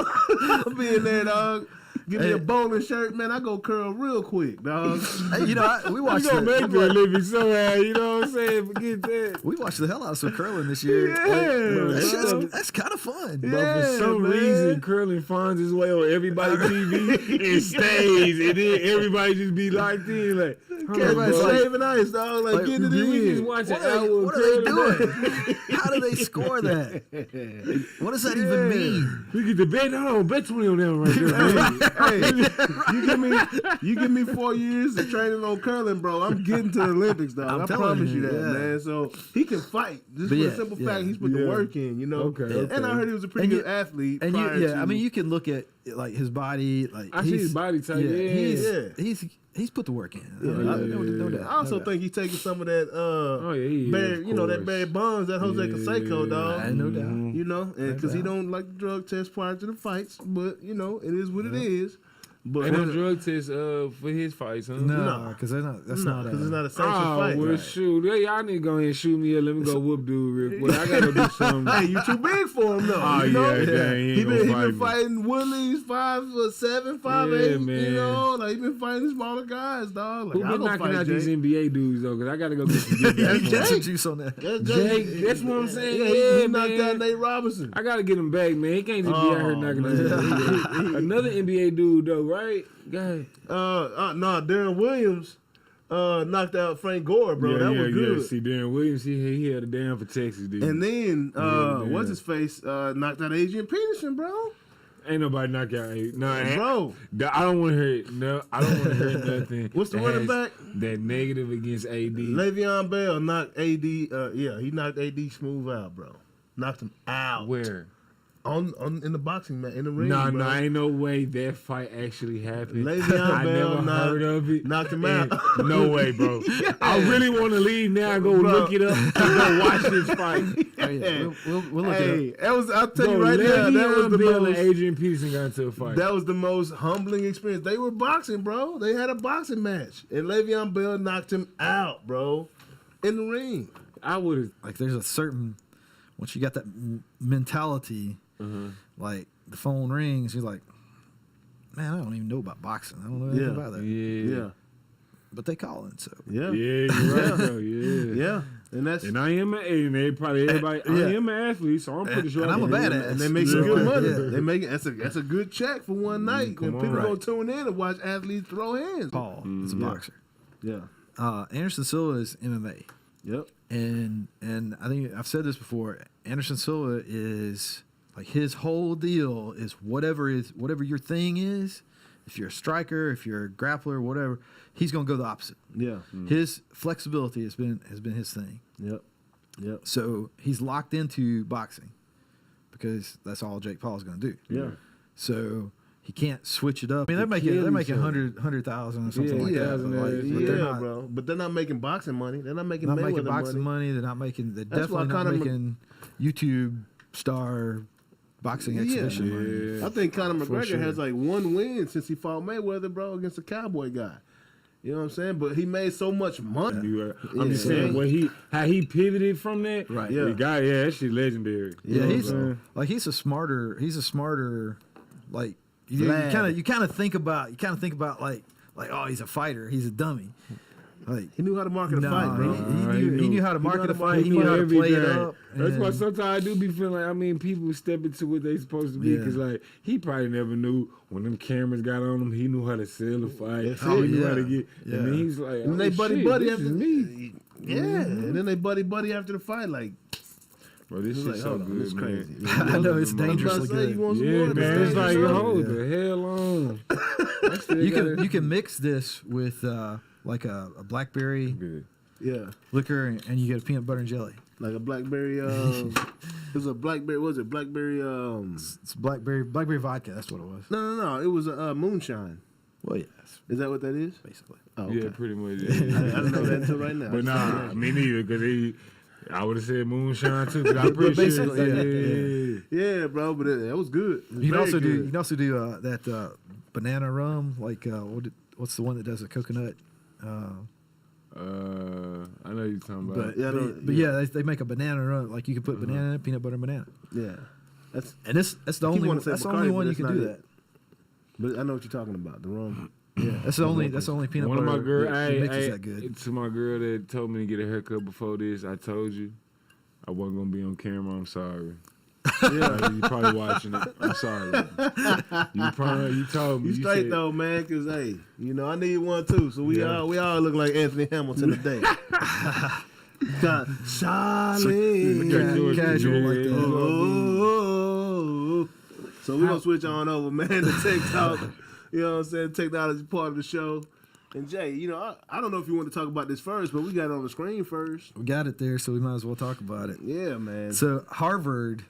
I'll be in there, dog. Give me Hey. a bowling shirt, man. I go curl real quick, dog. Hey, you know, we You watched gonna make the, me a living somehow, you know what I'm saying? Forget that. we watched the hell out of some curling this year. Yeah, That's kind of fun. But for Yeah, some man. reason, curling finds its way on everybody's TV and stays, and then everybody just be locked in like, Everybody's bro. shaving ice, dog. Like, getting it Did we just in. watch What an hour of what are they curling? doing? How do they score that? What does that even mean? We get the bet. Hold on, bet 20 on that one right there. Hey, you give me 4 years of training on curling, bro. I'm getting to the Olympics, dog. I'm I telling promise you, you that, yeah. man. So he can fight. Just But for yeah, the simple yeah. fact he's put the Yeah. work in, you know. Okay, And I okay. heard he was a pretty And you- good athlete. And you, prior yeah, to, I mean, you can look at like his body. Like I see his body type, yeah. he's put the work in. Yeah, No doubt. I also no doubt. think he's taking some of that. Oh yeah, he is, Barry, of you know that course. Barry Bonds, that Jose Canseco, dog. I no doubt. You know, because he doubt. don't like the drug test prior to the fights, but you know it is what it is. But Ain't no drug test for his fights, huh? No, because that's not. because it's not a sanctioned Oh, fight. well, shoot. Yeah, y'all need to go ahead and shoot me up. Let me go whoop dude real quick. I gotta do something. Hey, you too big for him though. Oh, you know? yeah, dang, he ain't He gonna been fight me. fighting Woodley's 5'7", 5'8", Yeah, you man. know, like he been fighting smaller guys, dog. Like, Who I'm been gonna knocking fight out Jake. these NBA dudes though? Because I gotta go get some get back. That's Get some Jake. juice on that. That's Jake, that's what I'm saying. Yeah, Yeah, he knocked man. out Nate Robinson. I gotta get him back, man. He can't just be out here Oh, knocking man. out. Another NBA dude though, right? Guy. No, Darren Williams knocked out Frank Gore, bro. That was good. See, Darren Williams, he held it down for Texas, dude. And then Yeah. what's his face knocked out Adrian Peterson, bro. Ain't nobody knock out AD. No, Bro. I don't want to hear it. No, I don't want to hear nothing. What's the that running has back? That negative against AD. Le'Veon Bell knocked AD. He knocked AD smooth out, bro. Knocked him out. Where? On in the boxing match in the ring. No, bro. ain't no way that fight actually happened. Le'Veon I Bell never heard of it. knocked him And out. No way, bro. I really want to leave now and go Bro. look it up and go watch this fight. Oh, yeah. We'll look it Hey, that was. I'll tell Bro, you right now. That was Le'Veon the Bell most. and Adrian Peterson got into a fight. That was the most humbling experience. They were boxing, bro. They had a boxing match, and Le'Veon Bell knocked him out, bro, in the ring. I would have. up. Like there's a certain once you got that mentality, like the phone rings, you're like, man, I don't even know about boxing. I don't know anything about that. Yeah. But they calling, so Yeah, you're right, though. Yeah. Yeah, and that's And I am everybody. I am an athlete, so I'm pretty sure. and I'm a badass. and they make some Yeah. good money. Yeah. They make that's a good check for one night. come And on. people go Right. tune in and watch athletes throw hands. Paul is a boxer. Yeah. Anderson Silva is MMA. Yep. And I think I've said this before. Anderson Silva is like his whole deal is whatever your thing is. If you're a striker, if you're a grappler, whatever, he's gonna go the opposite. Yeah. His flexibility has been his thing. Yep. Yep. So he's locked into boxing because that's all Jake Paul's gonna do. Yeah. So he can't switch it up. I mean, they're They making kill each 100,000 or something Yeah, like that. $1,000 But, like, yeah. but Yeah, they're not, bro. But they're not making boxing money. They're not making not Mayweather making boxing money. money. They're not making. They're That's why definitely not Conor making YouTube star boxing exhibition money. Yeah. I think Conor For McGregor sure. has like one win since he fought Mayweather, bro, against the Cowboy guy. You know what I'm saying? But he made so much money. I'm just saying how he pivoted from that. Right. Yeah. The guy, that shit legendary. Yeah, Yeah, he's bro. like he's a smarter like you Lad. kind of think about like oh, he's a fighter, he's a dummy. Like He knew how to market a fight, bro. he knew how to market a fight, he knew knew how to play it everything. up. That's why and- sometimes I do be feeling like, I mean, people step into what they supposed to be Yeah. because, like, he probably never knew when them cameras got on him, he knew how to sell a fight. That's He it. knew how to Yeah. get, Yeah. and then he's like, And oh, they buddy shit, buddy this after is me. Yeah, and then they buddy after the fight, like Bro, this it's shit's like, so hold on, good, it's man. crazy. I know it's I was about dangerously to say, you good. want some Yeah, more? man, it's like, yo, hold the hell on. I still You can mix this with like a blackberry Good. Yeah, liquor and you get a peanut butter and jelly. like a blackberry. It was a blackberry. What was it blackberry? It's blackberry vodka. That's what it was. No. It was a moonshine. Well, yes, Is that what that is? basically. Oh, okay. Yeah, pretty much. I didn't know that until right now. But nah, me neither, because I would have said moonshine too, because I'm pretty sure. basically, It's like, Yeah, bro, but that was good. It was You can very also do good. that banana rum. Like what's the one that does the coconut? I know you're talking about. But yeah, But yeah, they make a banana rum. Like you can put banana in it, peanut butter and banana. yeah. That's. And that's the I keep only wanting to say that's the Bacardi, only but one you that's can not do it. that. But I know what you're talking about. The rum. Yeah, that's the only peanut One of butter. my girl, that hey, mixes hey, that good. to my girl that told me to get a haircut before this, I told you I wasn't gonna be on camera. I'm sorry. Yeah, you probably watching it. I'm sorry. You told me. You straight said, though, man, because hey, you know I need one too. So we all look like Anthony Hamilton today. Got Charlie. Casual like that. Oh. So we're gonna switch on over, man, to TikTok. You know what I'm saying? Technology part of the show. And Jay, you know, I don't know if you want to talk about this first, but we got it on the screen first. We got it there, so we might as well talk about it. Yeah, man. So Harvard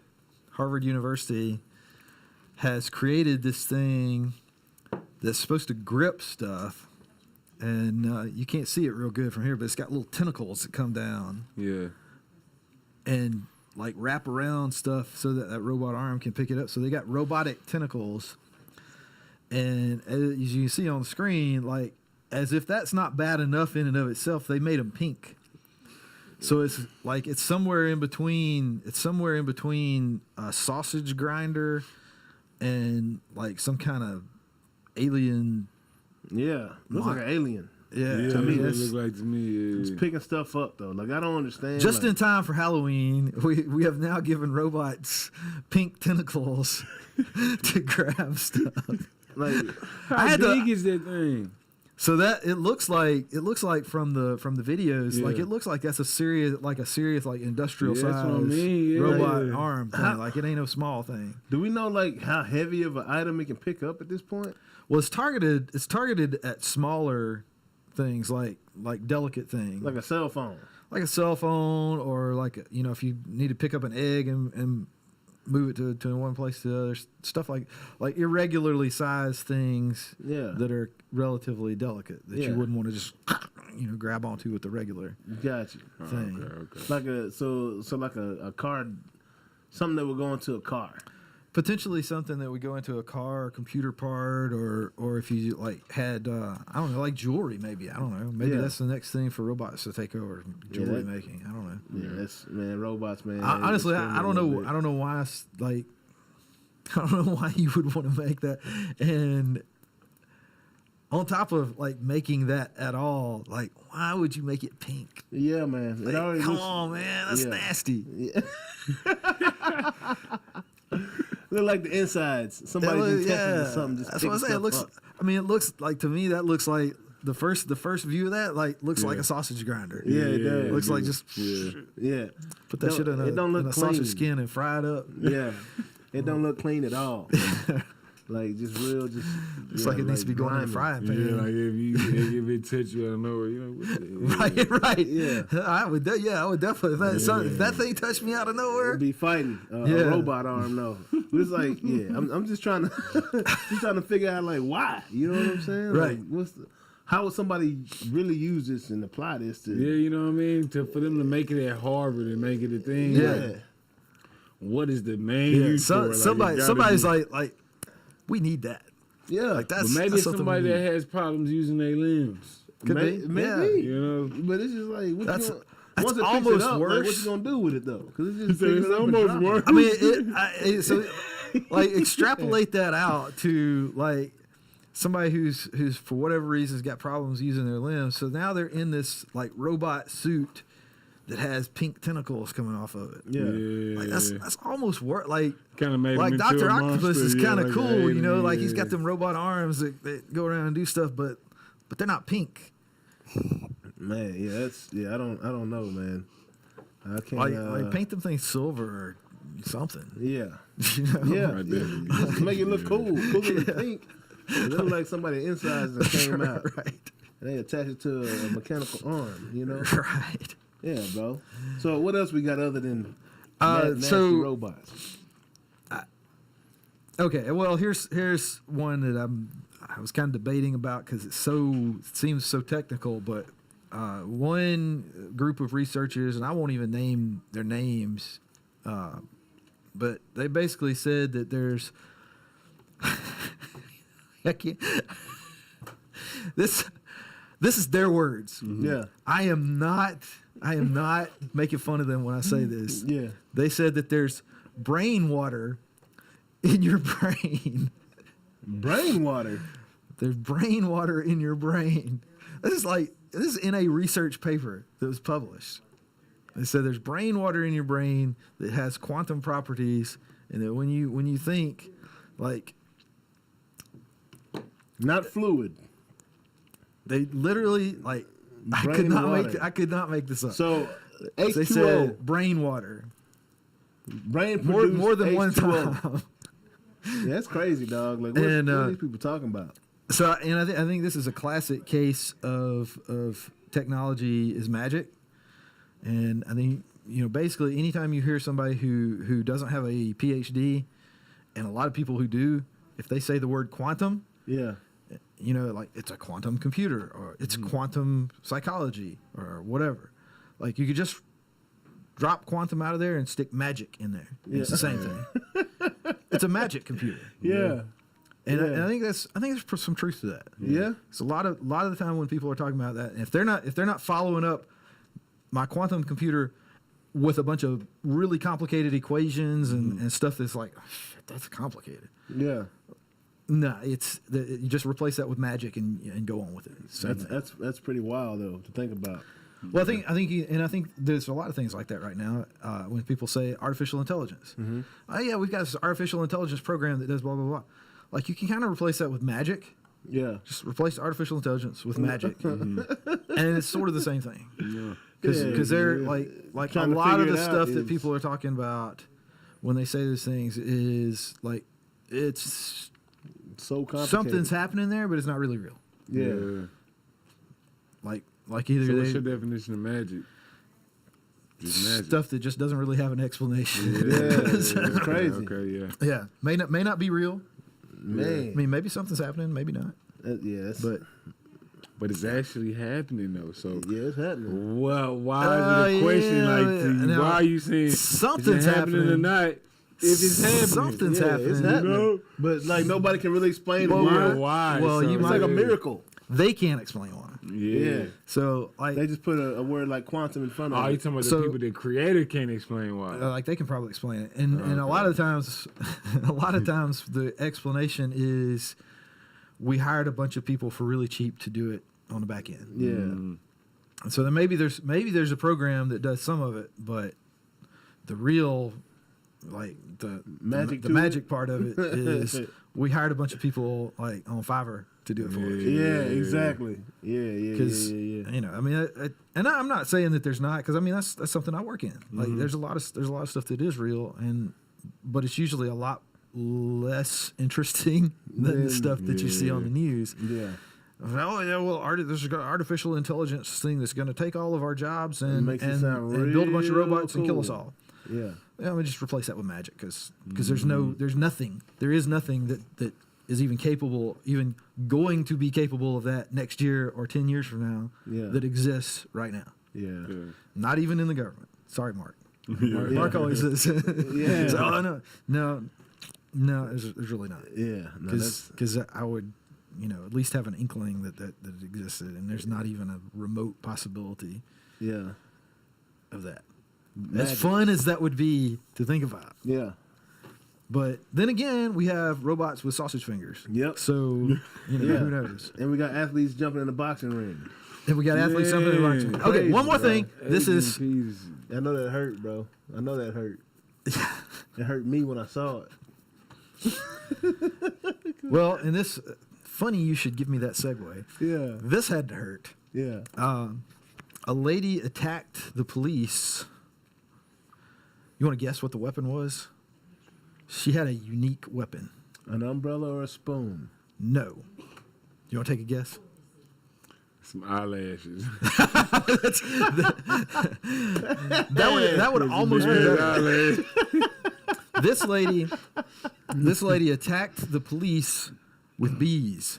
University has created this thing that's supposed to grip stuff, and you can't see it real good from here, but it's got little tentacles that come down Yeah. and like wrap around stuff so that robot arm can pick it up. So they got robotic tentacles, and as you can see on the screen, like as if that's not bad enough in and of itself, they made them pink. So it's like it's somewhere in between a sausage grinder and like some kind of alien. Yeah, looks like an alien. Yeah, Yeah, to me it that's look like to me. It's Yeah. picking stuff up though. Like I don't understand. just like, in time for Halloween. We have now given robots pink tentacles to grab stuff. like How I had to- big is that thing? So that it looks like from the videos, Yeah. like it looks like that's a serious like industrial Yeah, size that's what I mean, yeah. robot Yeah. arm thing. Like it ain't no small thing. Do we know like how heavy of an item it can pick up at this point? Well, it's targeted at smaller things like delicate things. Like a cell phone. Like a cell phone, or like if you need to pick up an egg and move it to one place to the other, stuff like irregularly sized things Yeah. that are relatively delicate that Yeah. you wouldn't want to just grab onto with the regular Gotcha. thing. Okay. Like a car, something that would go into a car. Potentially something that would go into a car, or computer part, or if you like had I don't know, like jewelry maybe. I don't know. Maybe Yeah. that's the next thing for robots to take over, jewelry that- making. I don't know. Yeah, that's man, robots, man. Honestly, I don't know. I I don't know why. Like, I don't know why you would want to make that. And on top of like making that at all, like, why would you make it pink? Yeah, man. It Like, already come looks- on, man, that's yeah. nasty. Yeah. Look like the insides. Somebody's been testing or something. Just that's what I'm picking saying. It looks. stuff up. I mean, it looks like to me that looks like the first view of that looks like Yeah. a sausage grinder. Yeah, it does. It looks like just Yeah. put that shit in It don't look a sausage clean. skin and fry it up. Yeah. It don't look clean at all. Like just real, just It's like it needs to be going in the grimy. frying pan. Yeah, like if it touch you out of nowhere, what the hell? Right. Yeah. I would definitely. If that thing touched me out of nowhere, Be fighting a Yeah. robot arm though. It's like, yeah, I'm just trying to figure out like why. You know what I'm saying? Right. Like, how would somebody really use this and apply this to? Yeah, you know what I mean? For them to make it at Harvard and make it a thing. Yeah. like, what is the main yeah, use for it? Like, it gotta somebody's be- like, we need that. Yeah. Like But that's maybe that's it's something somebody we that need. has problems using their limbs. Could be. Maybe. You know? But it's just like, what That's- you gonna, that's once it picks almost it up, like, what worse. you gonna do with it though? Because it's just So picking it's it up and almost dropping it. worse. I mean, so like extrapolate that out to like somebody who's for whatever reason's got problems using their limbs. So now they're in this like robot suit that has pink tentacles coming off of it. Yeah. Like that's almost work. Like Kind of made like him into Dr. a Octopus monster, is yeah, kind of like cool, an you know, alien, like he's got yeah. them robot arms that go around and do stuff, but they're not pink. Man, yeah, I don't know, man. I can't. Like paint them things silver or something. Yeah. You know? Yeah. Right there. Just make it look cool. Cooler than pink. It look like somebody insides that came out. Right. And they attach it to a mechanical arm, you know? Right. Yeah, bro. So what else we got other than nasty so- robots? Okay, well here's one that I was kind of debating about because it seems so technical, but one group of researchers, and I won't even name their names, but they basically said that there's I can't, this is their words. Yeah. I am not making fun of them when I say this. Yeah. They said that there's brain water in your brain. Brain water. There's brain water in your brain. This is in a research paper that was published. They said there's brain water in your brain that has quantum properties, and that when you think, like, Not fluid. they literally like I Brain could not make this up. So they H2O. said brain water brain more produced than one H2O. time. Yeah, that's crazy, dog. Like, what are these people talking about? So, and I think this is a classic case of technology is magic, and I think basically anytime you hear somebody who doesn't have a PhD, and a lot of people who do, if they say the word quantum, Yeah. like it's a quantum computer or it's quantum psychology or whatever, like you could just drop quantum out of there and stick magic in there. Yeah. It's the same thing. It's a magic computer. Yeah. And Yeah. I think there's some truth to that. Yeah. So a lot of the time when people are talking about that, and if they're not following up my quantum computer with a bunch of really complicated equations and stuff that's like, oh, shit, that's complicated. Yeah. No, you just replace that with magic and go on with it. Same thing. That's pretty wild though to think about. Well, I think there's a lot of things like that right now. When people say artificial intelligence, oh yeah, we've got this artificial intelligence program that does blah blah blah. Like you can kind of replace that with magic, Yeah. Just replace artificial intelligence with magic, and it's sort of the same thing. Because they're like a Trying to lot of figure the it stuff out that is- people are talking about when they say those things is like it's So complicated. something's happening there, but it's not really real. Yeah. Like either So what's they, your definition of magic? Just magic. stuff that just doesn't really have an explanation. It's crazy. Okay, yeah. Yeah, may not be real. Man. I mean, maybe something's happening, maybe not. Yeah, that's, But It's actually happening though. So yeah, it's happening. well, why is it a question yeah, like to you? now, Why are you saying something's is it happening or happening. not? If it's happening, Something's Yeah, happening. it's happening. You know? But like nobody can really explain Well, why. why? well, you It's might- like a miracle. They can't explain why. Yeah. So like They just put a word like quantum in front of Oh, it. you talking about So- the people that created can't explain why? like they can probably explain it, and a lot of times, the explanation is we hired a bunch of people for really cheap to do it on the back end. Yeah. And so then maybe there's a program that does some of it, but the real like the Magic the to magic part of it is we hired a bunch of people like on Fiverr to do it for us. Yeah, exactly. Yeah. Because you know, I mean, and I'm not saying that there's not, because I mean that's something I work in. Like there's a lot of stuff that is real, but it's usually a lot less interesting than the stuff that you see on the news. Yeah. Oh yeah, well, there's an artificial intelligence thing that's going to take all of our jobs and makes it sound build a bunch of real robots and kill cool. us all. Yeah. Yeah, let me just replace that with magic because there is nothing that is even capable, even going to be capable of that next year or 10 years from now that exists right now. Yeah. Not even in the government. Sorry, Mark. Mark always says. Yeah. So, oh, no, there's really not. Yeah. No, that's Because I would, at least have an inkling that it existed, and there's not even a remote possibility yeah. of that. Magic. As fun as that would be to think about. Yeah. But then again, we have robots with sausage fingers. Yep. So, Yeah. who knows? And we got athletes jumping in the boxing ring. And we got athletes jumping in the boxing. Okay, Crazy, one more bro. thing. This is I know that hurt, bro. I know that hurt. It hurt me when I saw it. well, and this funny. You should give me that segue. Yeah. This had to hurt. Yeah. A lady attacked the police. You want to guess what the weapon was? She had a unique weapon. An umbrella or a spoon? No. You want to take a guess? some eyelashes. That would almost be better. Eyelash. This lady attacked the police with bees.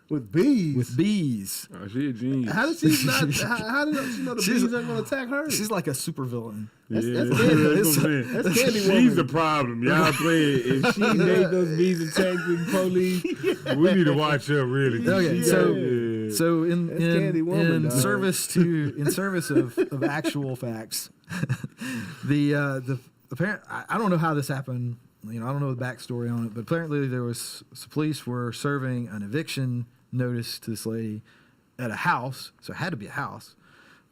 With bees? With bees. Oh, she a genius. How did she not? How did she know the She's- bees aren't going to attack her? She's like a supervillain. Yeah, that's what Candy. I'm saying. That's Candy She's Woman. the problem. Y'all play it. If she made those bees attack the police, we need to watch her really. Okay, She so got- yeah. so in That's Candy Woman, in dog. service of actual facts, the apparent I don't know how this happened. I don't know the backstory on it, but apparently there was some police were serving an eviction notice to this lady at a house, so it had to be a house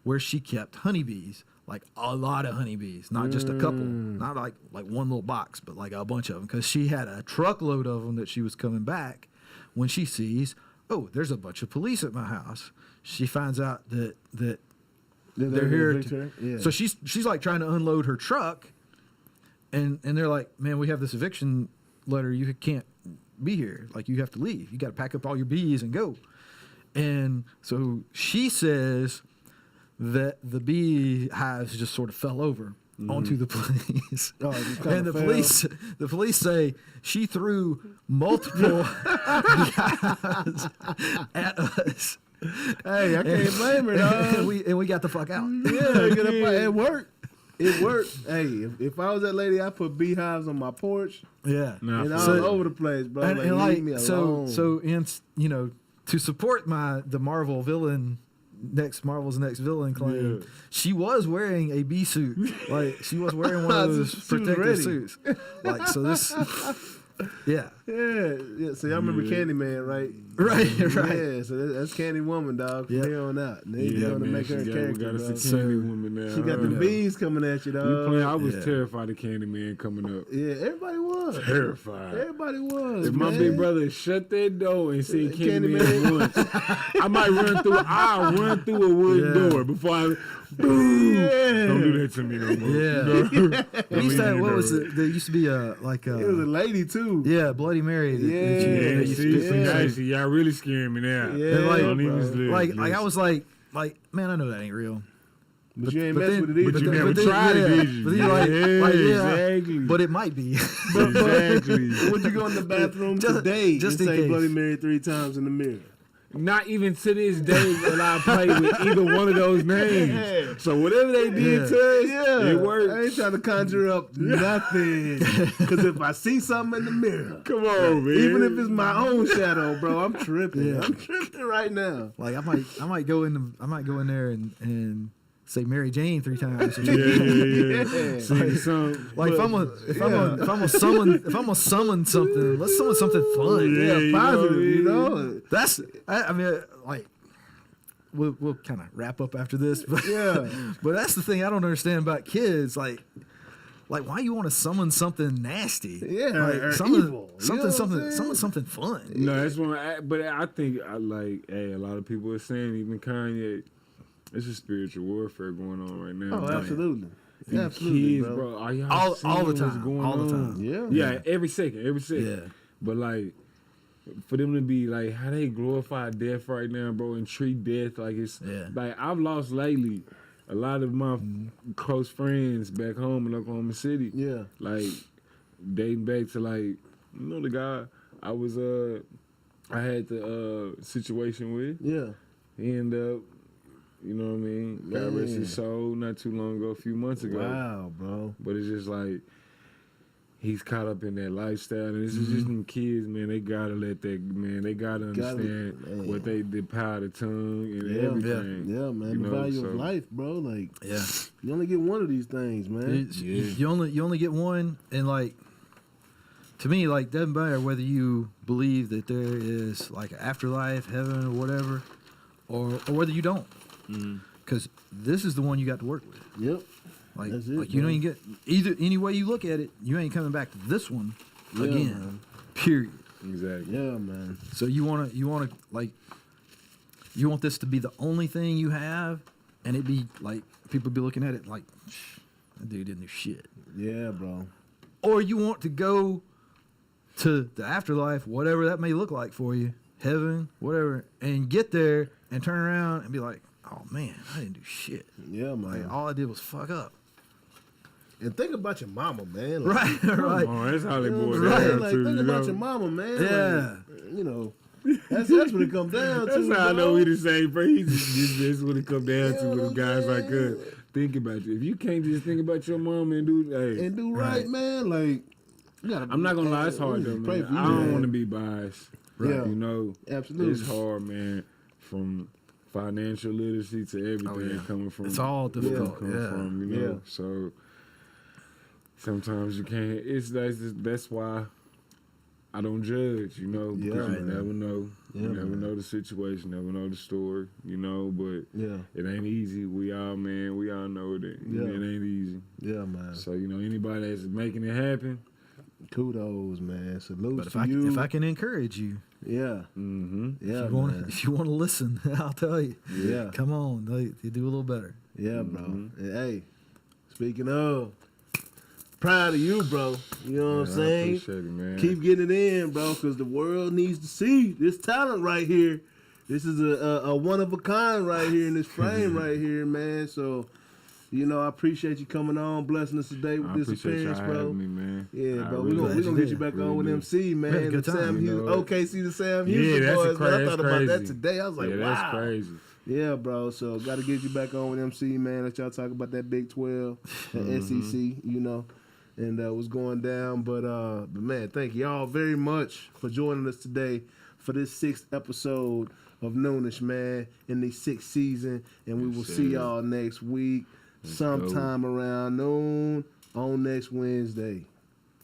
where she kept honeybees, like a lot of honeybees, not just a couple, not like one little box, but like a bunch of them, because she had a truckload of them that she was coming back when she sees, oh, there's a bunch of police at my house. She finds out that they're here. evict her? Yeah. So she's like trying to unload her truck, and they're like, man, we have this eviction letter. You can't be here. Like, you have to leave. You got to pack up all your bees and go. And so she says that the bee hives just sort of fell over onto the police. Oh, it just kinda And fell. the police say she threw multiple beehives at us. Hey, I can't blame her, dog. and we got the fuck out. Yeah, it worked. It worked. Hey, if I was that lady, I'd put beehives on my porch Yeah. Nah, and for all real. over the place, bro. And, and leave me alone. so in to support the Marvel villain Marvel's next villain claim, Yeah. she was wearing a bee suit. Like, she was wearing one of those She was protective ready. suits. Like, so this yeah. Yeah. See, I remember Candyman, right? Right. Yeah, so that's Candy Woman, dog. From here on out. They going to make her a character, we got bro. us a Candy Woman now. She got the bees coming at you, dog. I was terrified of Candyman coming up. Yeah, everybody was. Terrified. Everybody was. If my man. big brother shut that door and see Candyman once, I might I'll run through a wooden door before I. Boom! Yeah. Don't do that to me no more. Yeah. Don't used to have, leave me what was there. it? There used to be a like It was a lady too. Bloody Mary. Yeah, Yeah. see, y'all really scaring me now. Yeah, And, like, Don't even bro. live. like I was like, man, I know that ain't real. But you ain't but mess then- with it either. But you then- never then- tried yeah. it, did you? But then you're like, exactly. But it might be. Exactly. Would you go in the bathroom Just- today just and in say case. Bloody Mary 3 times in the mirror? Not even to this day will I play with either one of those names. So whatever they did to us, it worked. I ain't trying to conjure up nothing. Because if I see something in the mirror, Come on, man. even if it's my own shadow, bro, I'm tripping. Yeah. I'm tripping right now. Like I might go in there and say Mary Jane 3 times. Or Yeah. Yeah. See, some, Like if I'm gonna summon something, let's summon something fun. Yeah, Yeah, positive, you you know, know? That's I mean like we'll kind of wrap up after this, but Yeah. but that's the thing I don't understand about kids. Like why you want to summon something nasty? Yeah, like or summon evil, you know what I'm saying? summon something fun. no, that's one. But I think a lot of people are saying, even Kanye, it's a spiritual warfare going on right now. Oh, Like, absolutely. these Absolutely, kids, bro. Are y'all All seeing the what's time, going all the on? time. Yeah. Yeah, every second. Yeah. But like, for them to be like how they glorify death right now, bro, and treat death like it's like I've lost lately a lot of my close friends back home in Oklahoma City. Yeah. Like dating back to the guy I had the situation with. Yeah. He ended up, you know what I mean? God rest his soul not too long ago, a few months ago. Wow, bro. But it's just like he's caught up in that lifestyle, and this is just them kids, man. They gotta let that, man. They gotta understand man. what the power of the tongue and Yeah, everything. Yeah, man. You The know, value so- of life, bro. Like, Yeah. you only get one of these things, man. You only get one, and like to me, like doesn't matter whether you believe that there is like an afterlife, heaven, or whatever, or whether you don't, because this is the one you got to work with. Yep. Like, That's it, you bro. ain't get either any way you look at it, you ain't coming back to this one Yeah, again. man. Period. Exactly. Yeah, man. So you want this to be the only thing you have, and it be like people be looking at it like that dude didn't do shit. Yeah, bro. Or you want to go to the afterlife, whatever that may look like for you, heaven, whatever, and get there and turn around and be like, oh man, I didn't do shit. Yeah, man. Like all I did was fuck up. And think about your mama, man. Like, Right. Oh, that's how they you know boil what I'm saying? down Like, to. think You about know? your mama, man. Yeah. Like, you know, that's what it comes down to. That's how I know bro. we the same phrase. This is what it come down You to know with what I'm guys like saying? us. Think about you. If you can't just think about your mom and And do right, man. Like, you gotta, I'm not gonna lie, it's hard we though, pray man. for you, I don't man. want to be biased. Yeah. You know, Absolutely. it's hard, man. From financial literacy to everything coming from. It's all difficult, coming yeah. from, you know. So sometimes you can't. That's why I don't judge, you know, because Yeah, you man. never know. Yeah, You never man. know the situation, never know the story, you know. But Yeah. it ain't easy. We all know that. Yeah. It ain't easy. Yeah, man. So you know, anybody that's making it happen. Kudos, man. Salute But to you. if I can encourage you, Yeah. Mm-hmm. Yeah, man. if you want to listen, I'll tell you. Yeah. Come on, you do a little better. Yeah, bro. Mm-hmm. And, hey, speaking of, proud of you, bro. You know what I'm I saying? appreciate it, man. Keep getting it in, bro, because the world needs to see this talent right here. This is a one of a kind right here in this frame right here, man. So, you know, I appreciate you coming on, blessing us today with I this appreciate y'all appearance, bro. having me, man. Yeah, I bro. really We're gonna glad get you you back did. on with Really MC, man. We had a good The time. Sam You Houston, know it. OKC, the Sam Yeah, Houston that's boys, man. I thought about that crazy. today. I was like, Yeah, wow. that's crazy. Yeah, bro. So got to get you back on with MC, man. Let y'all talk about that Big 12, that SEC, you know, and what's going down. But man, thank y'all very much for joining us today for this 6th episode of Noonish, man, in the 6th season. And we will see y'all next week, sometime around noon on next Wednesday.